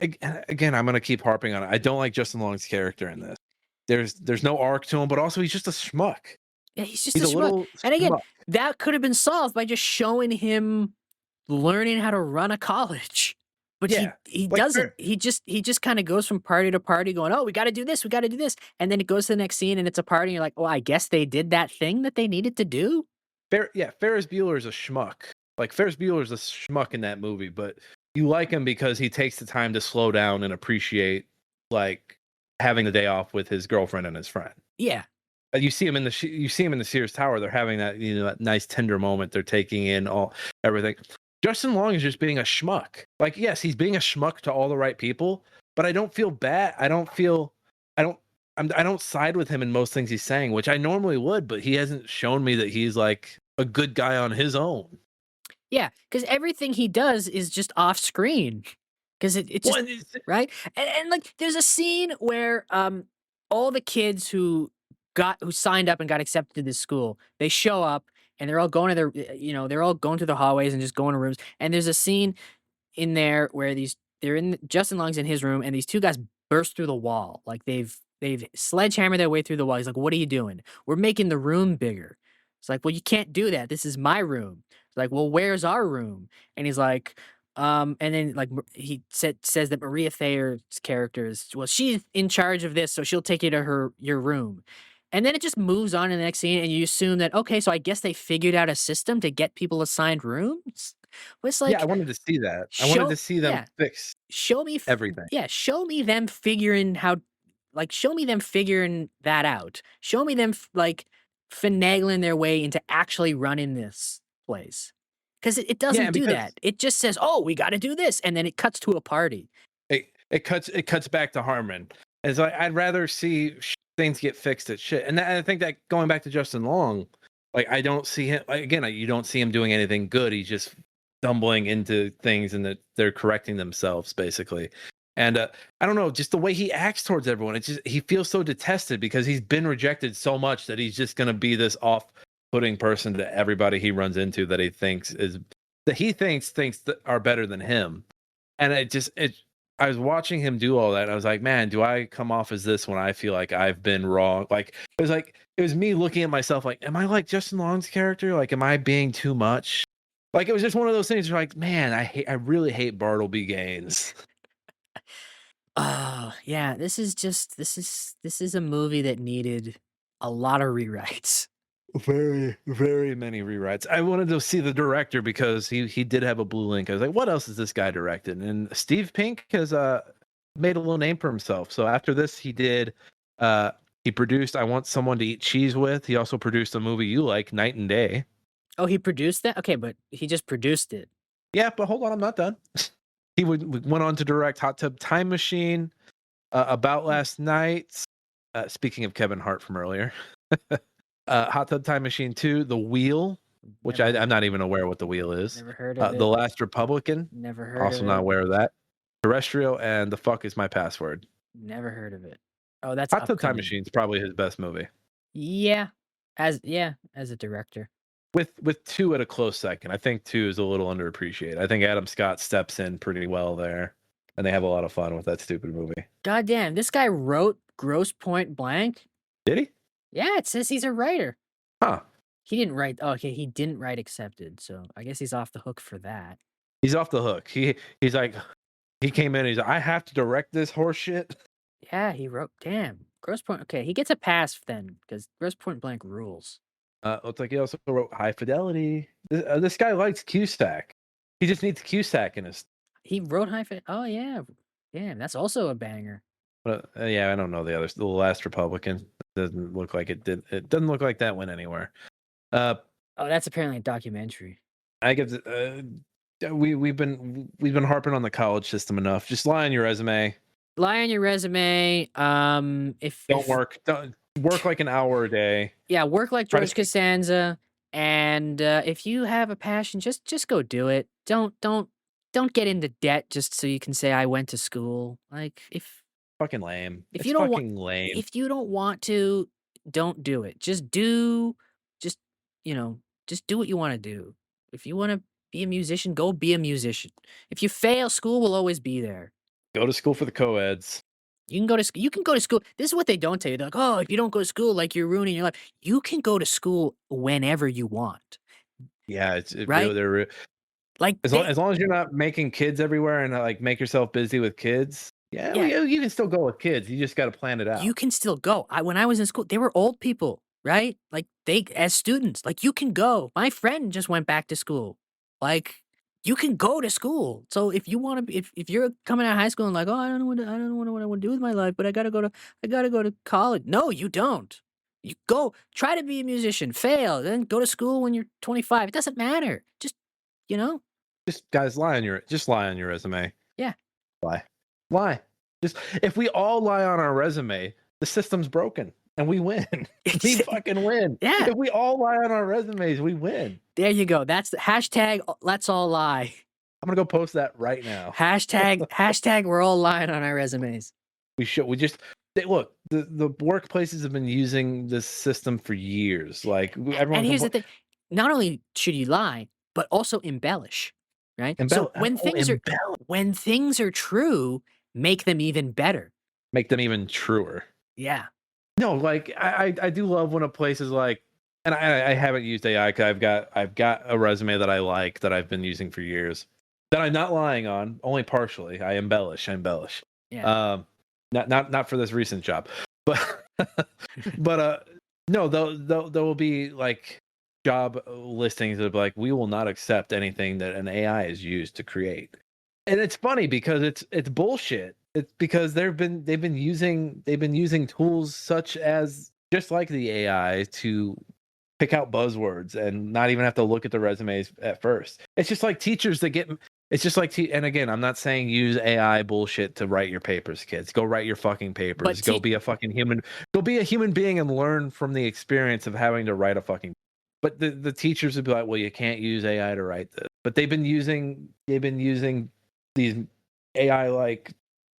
Again, I'm gonna keep harping on it. I don't like Justin Long's character in this. There's no arc to him, but also he's just a schmuck. Yeah, he's just He's a a schmuck. little And again, schmuck. that could have been solved by just showing him learning how to run a college. But Yeah, he like, doesn't. fair- He just kind of goes from party to party going, "Oh, we got to do this, we got to do this." And then it goes to the next scene and it's a party and you're like, "Oh, I guess they did that thing that they needed to do?" Ferris Bueller's a schmuck. Like Ferris Bueller's a schmuck in that movie, but you like him because he takes the time to slow down and appreciate like having the day off with his girlfriend and his friend. Yeah. You see him in the Sears Tower. They're having that that nice tender moment. They're taking in everything. Justin Long is just being a schmuck. Like yes, he's being a schmuck to all the right people, but I don't feel bad. I don't side with him in most things he's saying, which I normally would, but he hasn't shown me that he's like a good guy on his own. Yeah, because everything he does is just off screen. Because it's just Well, and it's- right. And like, there's a scene where all the kids who signed up and got accepted to this school, they show up and they're all going to they're all going to the hallways and just going to rooms. And there's a scene in there where Justin Long's in his room and these two guys burst through the wall. Like they've sledgehammered their way through the wall. He's like, "What are you doing? We're making the room bigger." It's like, "Well, you can't do that. This is my room." It's like, "Well, where's our room?" And he's like, and then like says that Maria Thayer's character is, well, she's in charge of this, so she'll take you to your room. And then it just moves on in the next scene, and you assume that, okay, so I guess they figured out a system to get people assigned rooms. But it's yeah, I like, wanted to see that. I wanted to see them yeah, fix show me, everything. yeah, show me them figuring that out. Show me them like finagling their way into actually running this place. Because it doesn't do that. It just says, "Oh, we got to do this," and then it cuts to a party. It cuts back to Harmon. It's like I'd rather see things get fixed at shit. And I think that going back to Justin Long, like I don't see him again. You don't see him doing anything good. He's just stumbling into things, and that they're correcting themselves basically. And I don't know, just the way he acts towards everyone. It's just he feels so detested because he's been rejected so much that he's just gonna be this off-putting person to everybody he runs into that he thinks that are better than him. And I was watching him do all that, and I was like, man, do I come off as this when I feel like I've been wrong? Like it was me looking at myself like, am I like Justin Long's character? Like, am I being too much? Like, it was just one of those things where like, man, I really hate Bartleby Gaines. Oh, yeah, this is a movie that needed a lot of rewrites. Very, very many rewrites. I wanted to see the director because he did have a blue link. I was like, what else has this guy directed? And Steve Pink has made a little name for himself. So after this, he produced I Want Someone to Eat Cheese With. He also produced a movie you like, Night and Day. Oh, he produced that? Okay, but he just produced it. Yeah, but hold on, I'm not done. He went on to direct Hot Tub Time Machine, About Last Night. Speaking of Kevin Hart from earlier. Hot Tub Time Machine 2, The Wheel, which I'm not even aware what The Wheel is. Never heard of it. The Last Republican. Never heard Also of it. not aware of that. Terrestrial and The Fuck Is My Password. Never heard of it. Oh, that's Hot Tub Time upcoming. Machine is probably his best movie. Yeah, as a director. With 2 at a close second. I think 2 is a little underappreciated. I think Adam Scott steps in pretty well there, and they have a lot of fun with that stupid movie. God damn, this guy wrote Gross Point Blank. Did he? Yeah, it says he's a writer. Huh. He didn't write. Oh, okay, he didn't write Accepted, so I guess he's off the hook for that. He's off the hook. He's like, he came in. He's like, I have to direct this horse shit. Yeah, he wrote. Damn, Gross Point. Okay, he gets a pass then because Gross Point Blank rules. Looks like he also wrote High Fidelity. This guy likes Cusack. He just needs Cusack in his. He wrote High Fidelity. Oh yeah, damn, that's also a banger. Yeah, I don't know the others. The Last Republican doesn't look like it did. It doesn't look like that went anywhere. Oh, that's apparently a documentary. I give. We've been harping on the college system enough. Just lie on your resume. lie on your resume. Don't work like an hour a day. Yeah, work like Try to George Costanza, and if you have a passion, just go do it. Don't get into debt just so you can say I went to school. Like fucking lame. if It's you don't want fucking lame. if you don't want to, don't do it. Just do just just do what you want to do. If you want to be a musician, go be a musician. If you fail, school will always be there. Go to school for the co-eds. You can go to school. This is what they don't tell you. They're like, "Oh, if you don't go to school, like you're ruining your life." You can go to school whenever you want, Yeah, right? they're Like as long as you're not making kids everywhere and like make yourself busy with kids. Yeah, Yeah. you can still go with kids. You just got to plan it out. you can still go. When I was in school, they were old people, right? Like they as students, like you can go. My friend just went back to school. Like you can go to school. So if you want to, if you're coming out of high school and like, oh, I don't know what I want to do with my life, but I gotta go to college. No, you don't. You go try to be a musician, fail, then go to school when you're 25. It doesn't matter. Just you know, Just guys, lie on your resume. Yeah. Lie. Just if we all lie on our resume, the system's broken and we win. We fucking win. Yeah. If we all lie on our resumes, we win. There you go. That's the hashtag. Let's all lie. I'm gonna go post that right now. Hashtag. We're all lying on our resumes. Look, the workplaces have been using this system for years. Like everyone. And here's the thing: not only should you lie, but also embellish, right? So when things are true, make them even better. Make them even truer. Yeah. No, like I do love when a place is like, and I haven't used AI because I've got a resume that I like that I've been using for years that I'm not lying on, only partially. I embellish. Yeah. Not for this recent job, but no, there will be like job listings that are like, we will not accept anything that an AI is used to create. And it's funny because it's bullshit. It's because they've been using tools such as just like the AI to pick out buzzwords and not even have to look at the resumes at first. It's just like teachers that get. It's just like and again, I'm not saying use AI bullshit to write your papers, kids. Go write your fucking papers. Go be a fucking human. Go be a human being and learn from the experience of having to write a fucking. But the teachers would be like, well, you can't use AI to write this. But they've been using these AI like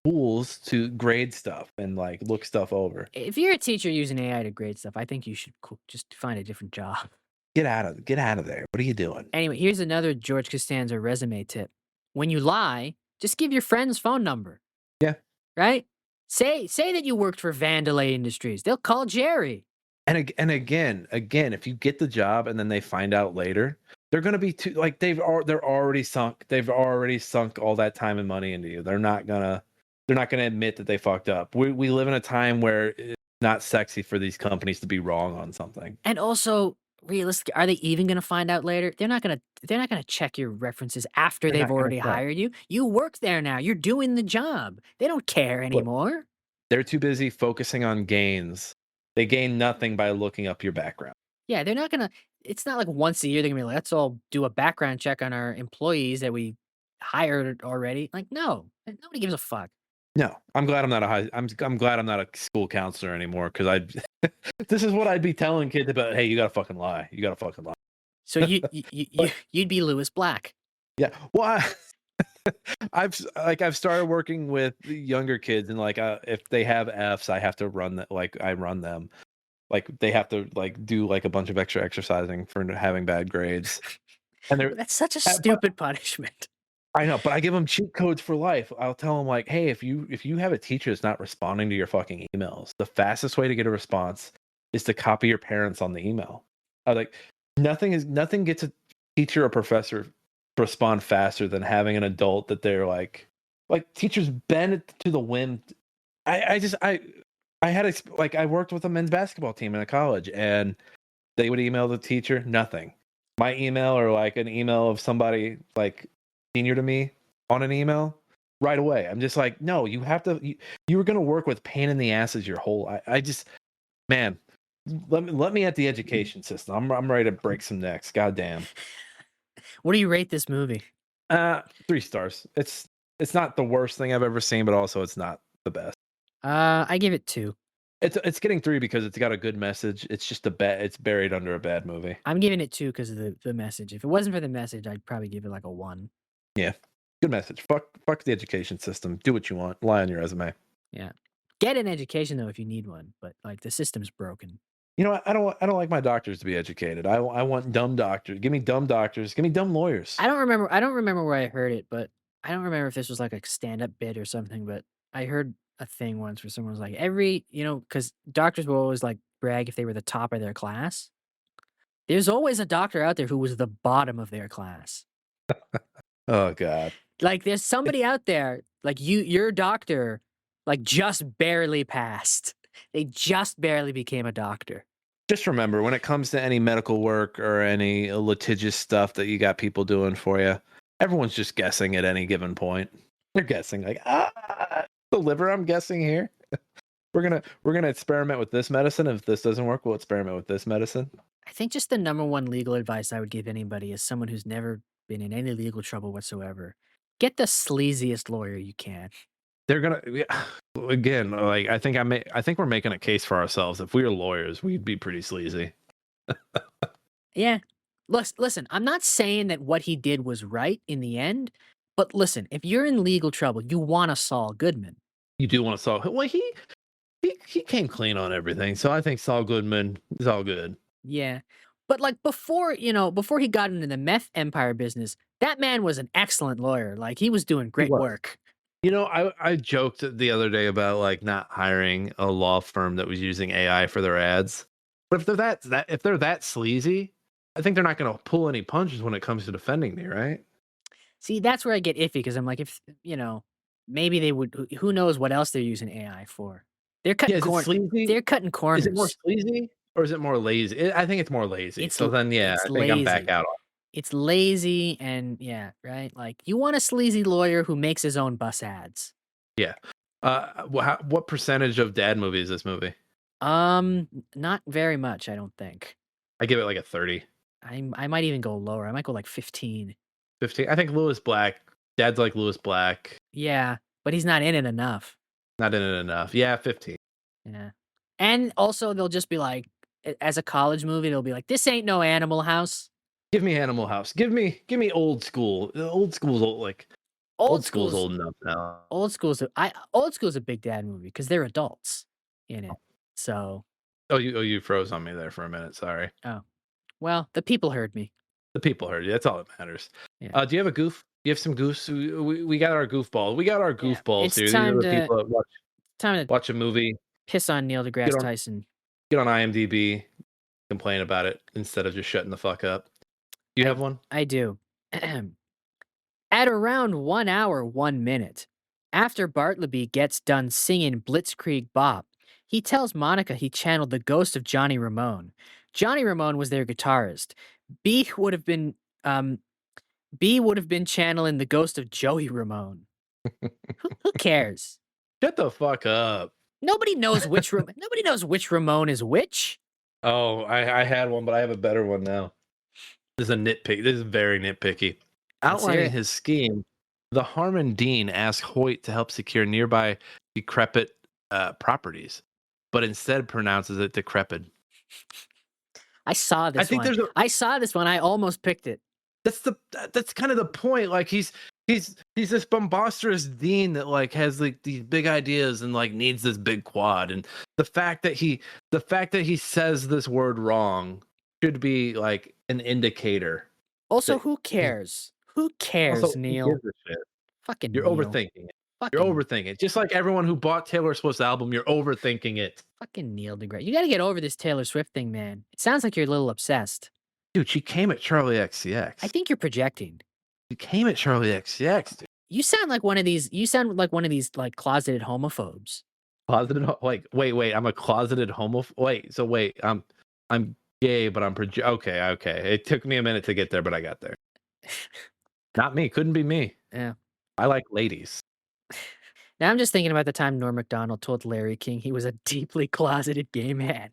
tools to grade stuff and like look stuff over. If you're a teacher using AI to grade stuff, I think you should just find a different job. Get out of there. What are you doing? Anyway, here's another George Costanza resume tip. When you lie, just give your friend's phone number. Yeah. Right? Say that you worked for Vandelay Industries. They'll call Jerry. And again, if you get the job and then they find out later, they're going to be too like they're already sunk. They've already sunk all that time and money into you. They're not gonna admit that they fucked up. We live in a time where it's not sexy for these companies to be wrong on something. And also, realistically, are they even going to find out later? They're not going to check your references after they've already hired you. You work there now. You're doing the job. They don't care anymore. They're too busy focusing on gains. They gain nothing by looking up your background. Yeah, they're not going to. It's not like once a year they're going to be like, let's all do a background check on our employees that we hired already. Like, no, nobody gives a fuck. No, I'm glad I'm not I'm glad I'm not a school counselor anymore because this is what I'd be telling kids about. Hey, you gotta fucking lie. You gotta fucking lie. So you'd be Lewis Black. Yeah. Well, I've started working with younger kids and like if they have Fs, I have to run that. Like I run them. Like they have to like do like a bunch of extra exercising for having bad grades. And that's such a stupid punishment. I know, but I give them cheat codes for life. I'll tell them like, hey, if you have a teacher that's not responding to your fucking emails, the fastest way to get a response is to copy your parents on the email. I was like, nothing gets a teacher or professor to respond faster than having an adult that they're like teachers bend to the whim. I worked with a men's basketball team in a college, and they would email the teacher nothing. My email or like an email of somebody like senior to me on an email right away. I'm just like, no, you have to. You were going to work with pain in the asses your whole. Man, let me at the education system. I'm ready to break some necks. Goddamn. What do you rate this movie? 3 stars. It's not the worst thing I've ever seen, but also it's not the best. I give it 2. It's getting 3 because it's got a good message. It's just it's buried under a bad movie. I'm giving it 2 because of the message. If it wasn't for the message, I'd probably give it like a 1. Yeah. Good message. Fuck the education system. Do what you want. Lie on your resume. Yeah. Get an education though if you need one, but like the system's broken. You know what? I don't like my doctors to be educated. I want dumb doctors. Give me dumb doctors. Give me dumb lawyers. I don't remember where I heard it, but I don't remember if this was like a stand-up bit or something, but I heard a thing once where someone was like, because doctors will always like brag if they were the top of their class. There's always a doctor out there who was the bottom of their class. Oh God. Like there's somebody out there, like your doctor, like just barely passed. They just barely became a doctor. Just remember, when it comes to any medical work or any litigious stuff that you got people doing for you, everyone's just guessing at any given point. They're guessing like, the liver, I'm guessing here. We're gonna experiment with this medicine. If this doesn't work, we'll experiment with this medicine. I think just the number one legal advice I would give anybody is someone who's never been in any legal trouble whatsoever. Get the sleaziest lawyer you can. They're gonna again, like I think we're making a case for ourselves. If we were lawyers, we'd be pretty sleazy. Yeah. Listen, I'm not saying that what he did was right in the end, but listen, if you're in legal trouble, you want a Saul Goodman. You do want to Saul. Well, he came clean on everything, so I think Saul Goodman is all good. Yeah. But like before he got into the meth empire business, that man was an excellent lawyer. Like he was doing great work. You know, I joked the other day about like not hiring a law firm that was using AI for their ads. But if they're that sleazy, I think they're not going to pull any punches when it comes to defending me, right? See, that's where I get iffy because I'm like, if maybe they would. Who knows what else they're using AI for? They're cutting corners. They're cutting corners. Is it more sleazy or is it more lazy? I think it's more lazy. So then, yeah, I think I'm back out on it. It's lazy and yeah, right? Like you want a sleazy lawyer who makes his own bus ads. Yeah. What percentage of dad movie is this movie? Not very much, I don't think. I give it like a 30. I might even go lower. I might go like 15. 15. I think Lewis Black. Dad's like Lewis Black. Yeah, but he's not in it enough. Not in it enough. Yeah, 15. Yeah. And also they'll just be like, as a college movie, they'll be like, this ain't no Animal House. Give me Animal House. Give me old school. Old school's old school's old enough now. Old school's a big dad movie because they're adults in it. So you froze on me there for a minute. Sorry. Oh. Well, the people heard me. The people heard you. That's all that matters. Yeah. Do you have a goof? You have some goofs? We got our goofballs. We got our goofballs It's here. time These are the people that time to watch a movie, piss on Neil deGrasse Tyson. get on IMDb, complain about it instead of just shutting the fuck up. Do you have one? I do. At around 1 hour, 1 minute, after Bartleby gets done singing Blitzkrieg Bop, he tells Monica he channeled the ghost of Johnny Ramone. Johnny Ramone was their guitarist. B would have been channeling the ghost of Joey Ramone. Who cares? Shut the fuck up. Nobody knows which Ramone is which. Oh, I had one, but I have a better one now. This is very nitpicky. Outlining his scheme, the Harmon Dean asks Hoyt to help secure nearby decrepit properties, but instead pronounces it decrepit. I saw this one. I saw this one. I almost picked it. That's kind of the point. Like he's this bombastic dean that like has like these big ideas and like needs this big quad, and the fact that he says this word wrong should be like an indicator. Also, who cares? Who cares, also, Neil? Who gives a shit? Fucking You're Neil. overthinking it. You're overthinking it. Just like everyone who bought Taylor Swift's album, you're overthinking it. Fucking Neil deGrasse. You got to get over this Taylor Swift thing, man. It sounds like you're a little obsessed. Dude, she came at Charlie XCX. I think you're projecting. She came at Charlie XCX, dude. You sound like one of these like closeted homophobes. Closeted? Like, wait. I'm a closeted homophobe. Wait. I'm gay, but I'm okay. It took me a minute to get there, but I got there. Not me. Couldn't be me. Yeah. I like ladies. Now I'm just thinking about the time Norm Macdonald told Larry King he was a deeply closeted gay man.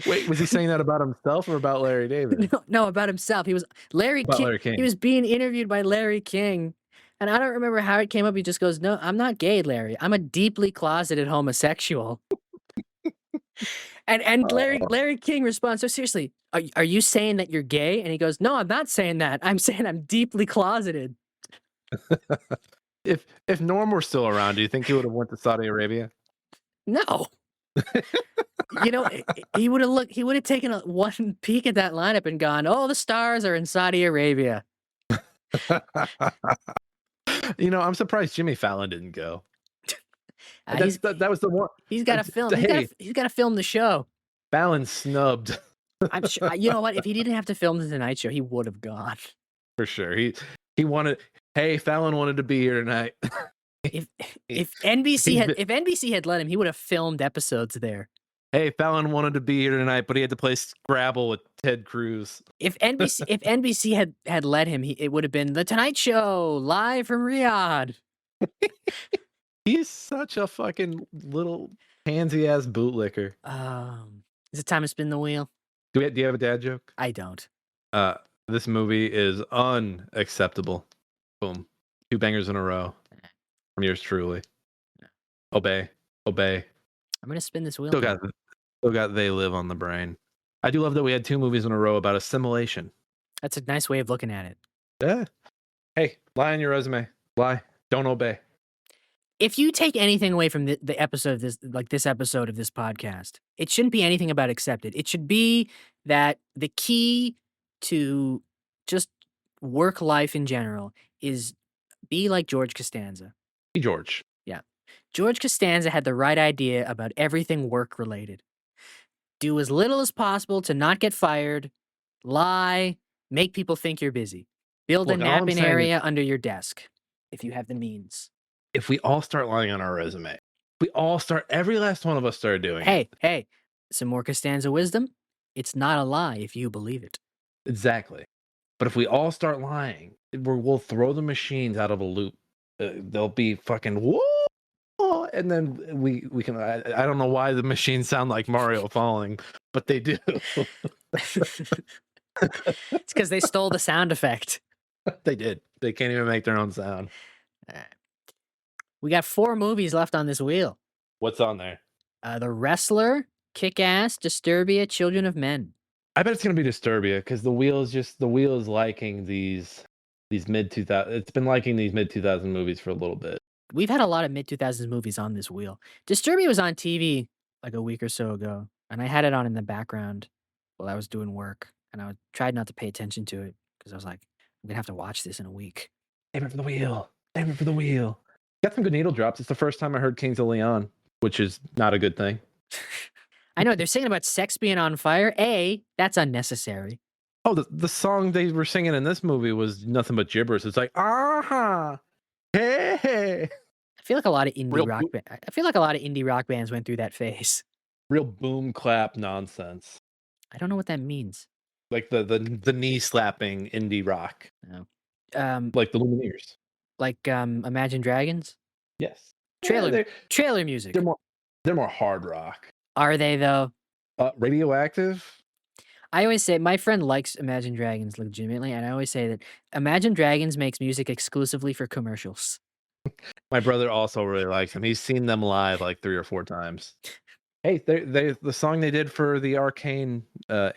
Wait, was he saying that about himself or about Larry David? No, about himself. He was Larry King. He was being interviewed by Larry King And I don't remember how it came up. He just goes, "No, I'm not gay, Larry. I'm a deeply closeted homosexual." And Larry King responds, "So seriously, are you saying that you're gay?" And he goes, "No, I'm not saying that. I'm saying I'm deeply closeted." If Norm were still around, do you think he would have went to Saudi Arabia? No. He would have taken one peek at that lineup and gone, "Oh, the stars are in Saudi Arabia." I'm surprised Jimmy Fallon didn't go. That was the one. He's got to film. He's got to film the show. Fallon snubbed. I'm sure. You know what? If he didn't have to film the Tonight Show, he would have gone. For sure. He wanted. Hey, Fallon wanted to be here tonight. If NBC had let him, he would have filmed episodes there. Hey, Fallon wanted to be here tonight, but he had to play Scrabble with Ted Cruz. If NBC had let him, it would have been the Tonight Show live from Riyadh. He's such a fucking little pansy ass bootlicker. Is it time to spin the wheel? Do you have a dad joke? I don't. This movie is unacceptable. Boom. 2 bangers in a row. From yours truly. Obey. I'm gonna spin this wheel. Still got They Live on the brain. I do love that we had 2 movies in a row about assimilation. That's a nice way of looking at it. Yeah. Hey, lie on your resume. Lie. Don't obey. If you take anything away from the episode of this episode of this podcast, it shouldn't be anything about accepted. It should be that the key to just work life in general is be like George Costanza. Be George. Yeah. George Costanza had the right idea about everything work related. Do as little as possible to not get fired, lie, make people think you're busy. Build a napping area under your desk if you have the means. If we all start lying on our resume, every last one of us started doing it. Hey, some more Costanza wisdom. It's not a lie if you believe it. Exactly. But if we all start lying, we'll throw the machines out of a loop. They'll be fucking whoa, and then we can. I don't know why the machines sound like Mario falling, but they do. It's because they stole the sound effect. They did. They can't even make their own sound. All right. We got 4 movies left on this wheel. What's on there? The Wrestler, Kick-Ass, Disturbia, Children of Men. I bet it's gonna be Disturbia because the wheel is liking these mid 2000. It's been liking these mid 2000 movies for a little bit. We've had a lot of mid 2000s movies on this wheel. Disturbia was on TV like a week or so ago, and I had it on in the background while I was doing work, and I tried not to pay attention to it because I was like, I'm gonna have to watch this in a week. Save it for the wheel. Save it for the wheel. Got some good needle drops. It's the first time I heard Kings of Leon, which is not a good thing. I know they're singing about sex being on fire. That's unnecessary. Oh, the song they were singing in this movie was nothing but gibberish. It's like, hey. I feel like a lot of indie rock bands went through that phase. Real boom clap nonsense. I don't know what that means. Like the knee slapping indie rock. No. Like the Lumineers. Like Imagine Dragons? Yes. Trailer music. They're more hard rock. Are they though? Radioactive? I always say my friend likes Imagine Dragons legitimately, and I always say that Imagine Dragons makes music exclusively for commercials. My brother also really likes them. He's seen them live like 3 or 4 times. Hey, the song they did for the Arcane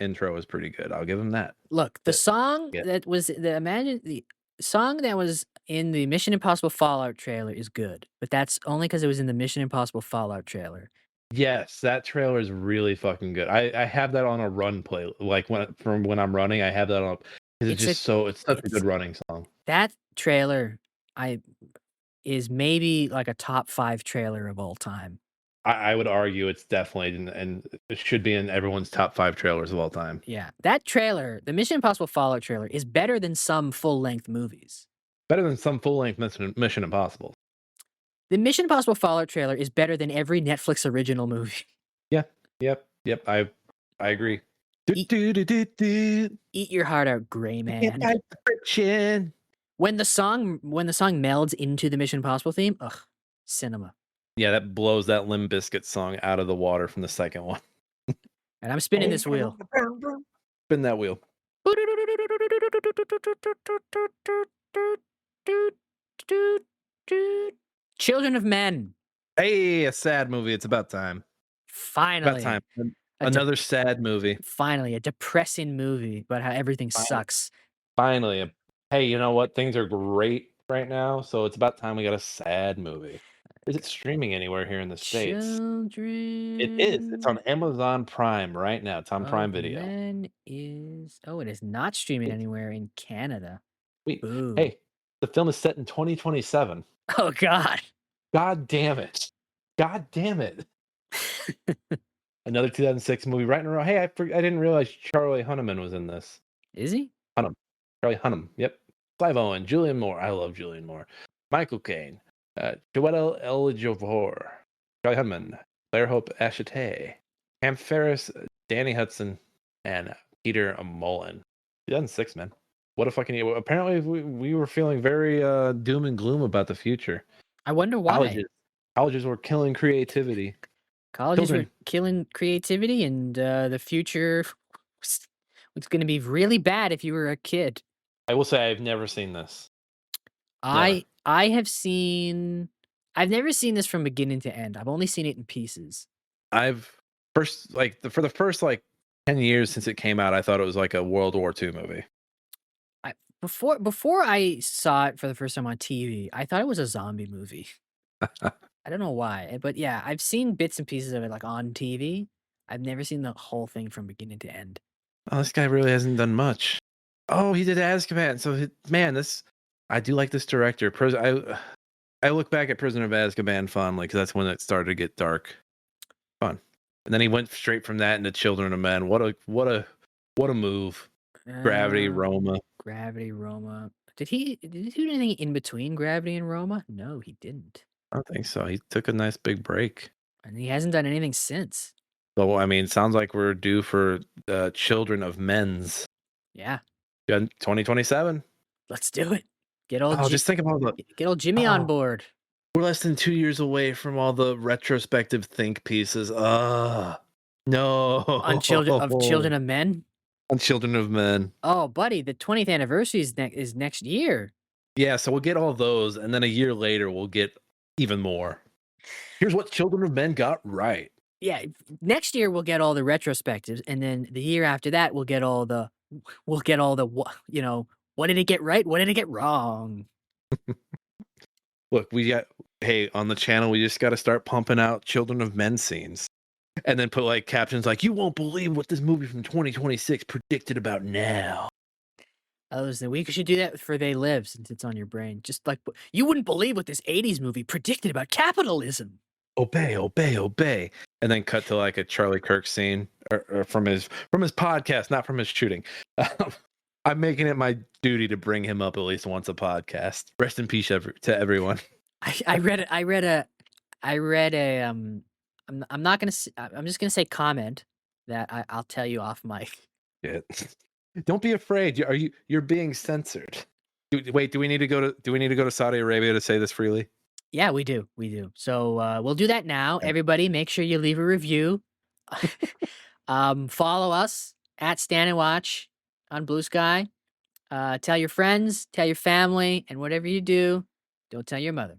intro is pretty good. I'll give them that. Look, the song that was the song that was in the Mission Impossible Fallout trailer is good, but that's only because it was in the Mission Impossible Fallout trailer. Yes, that trailer is really fucking good. I have that on a run play, like when I'm running, I have that on. It's such a good running song. That trailer, is maybe like a top 5 trailer of all time. I would argue it's definitely and it should be in everyone's top 5 trailers of all time. Yeah, that trailer, the Mission Impossible Fallout trailer, is better than some full-length movies. Better than some full-length Mission Impossible. The Mission Impossible Fallout trailer is better than every Netflix original movie. Yeah. Yep. I agree. Eat your heart out, gray man. Friction. When the song melds into the Mission Impossible theme, cinema. Yeah, that blows that Limp Bizkit song out of the water from the second one. And I'm spinning this wheel. Spin that wheel. Children of Men. Hey, a sad movie. It's about time. About Finally. time. A de- Another sad movie. finally, a depressing movie about how everything Finally. sucks. Finally. Hey, you know what? Things are great right now, so it's about time we got a sad movie. Is it streaming anywhere here in the States? Children. It is. It's on Amazon Prime right now. It's on Prime of Video. Men is. Oh, it is not streaming anywhere in Canada. Wait, Boo. hey, the film is set in 2027. Oh God. God damn it. God damn it. Another 2006 movie right in a row. Hey, I didn't realize Charlie Hunnam was in this. Is he? Charlie Hunnam. Yep. Clive Owen, Julian Moore. I love Julian Moore. Michael Caine. Joelle Ejiofor. Charlie Hunnam. Claire Hope Ashitay. Cam Ferris. Danny Hudson. And Peter Mullen. 2006, man. What a fucking year. Apparently, we were feeling very doom and gloom about the future. I wonder why. Colleges were killing creativity. Colleges Children. were killing creativity, and the future was going to be really bad if you were a kid. I will say I've never seen this. I have seen. I've never seen this from beginning to end. I've only seen it in pieces. For the first 10 years since it came out, I thought it was like a World War II movie. Before I saw it for the first time on TV, I thought it was a zombie movie. I don't know why, but yeah, I've seen bits and pieces of it like on TV. I've never seen the whole thing from beginning to end. Oh, this guy really hasn't done much. Oh, he did Azkaban. So, I do like this director. I look back at Prisoner of Azkaban fondly because that's when it started to get dark. Fun. And then he went straight from that into Children of Men. What a move. Gravity, Roma. Gravity, Roma. Did he do anything in between Gravity and Roma? No, he didn't. I don't think so. He took a nice big break. And he hasn't done anything since. So, sounds like we're due for Children of Men's. Yeah. 2027. Let's do it. Get old. Just think about get old Jimmy on board. We're less than 2 years away from all the retrospective think pieces. No. On Children of Men. On Children of Men. Oh, buddy, the 20th anniversary is next year. Yeah, so we'll get all those, and then a year later we'll get even more. Here's what Children of Men got right. Yeah, next year we'll get all the retrospectives, and then the year after that we'll get all the what did it get right? What did it get wrong? Look, on the channel we just got to start pumping out Children of Men scenes. And then put captions like, "You won't believe what this movie from 2026 predicted about now." Oh, we should do that for They Live since it's on your brain. Just like, you wouldn't believe what this 80s movie predicted about capitalism. Obey, obey, obey. And then cut to a Charlie Kirk scene or from his podcast, not from his shooting. I'm making it my duty to bring him up at least once a podcast. Rest in peace to everyone. I read a I'm not gonna. I'm just gonna say comment that I'll tell you off mic. Shit. Don't be afraid. You're being censored. Wait, do we need to go to Saudi Arabia to say this freely? Yeah, we do. So we'll do that now. Okay. Everybody, make sure you leave a review. Follow us at Stand and Watch on Blue Sky. Tell your friends, tell your family, and whatever you do, don't tell your mother.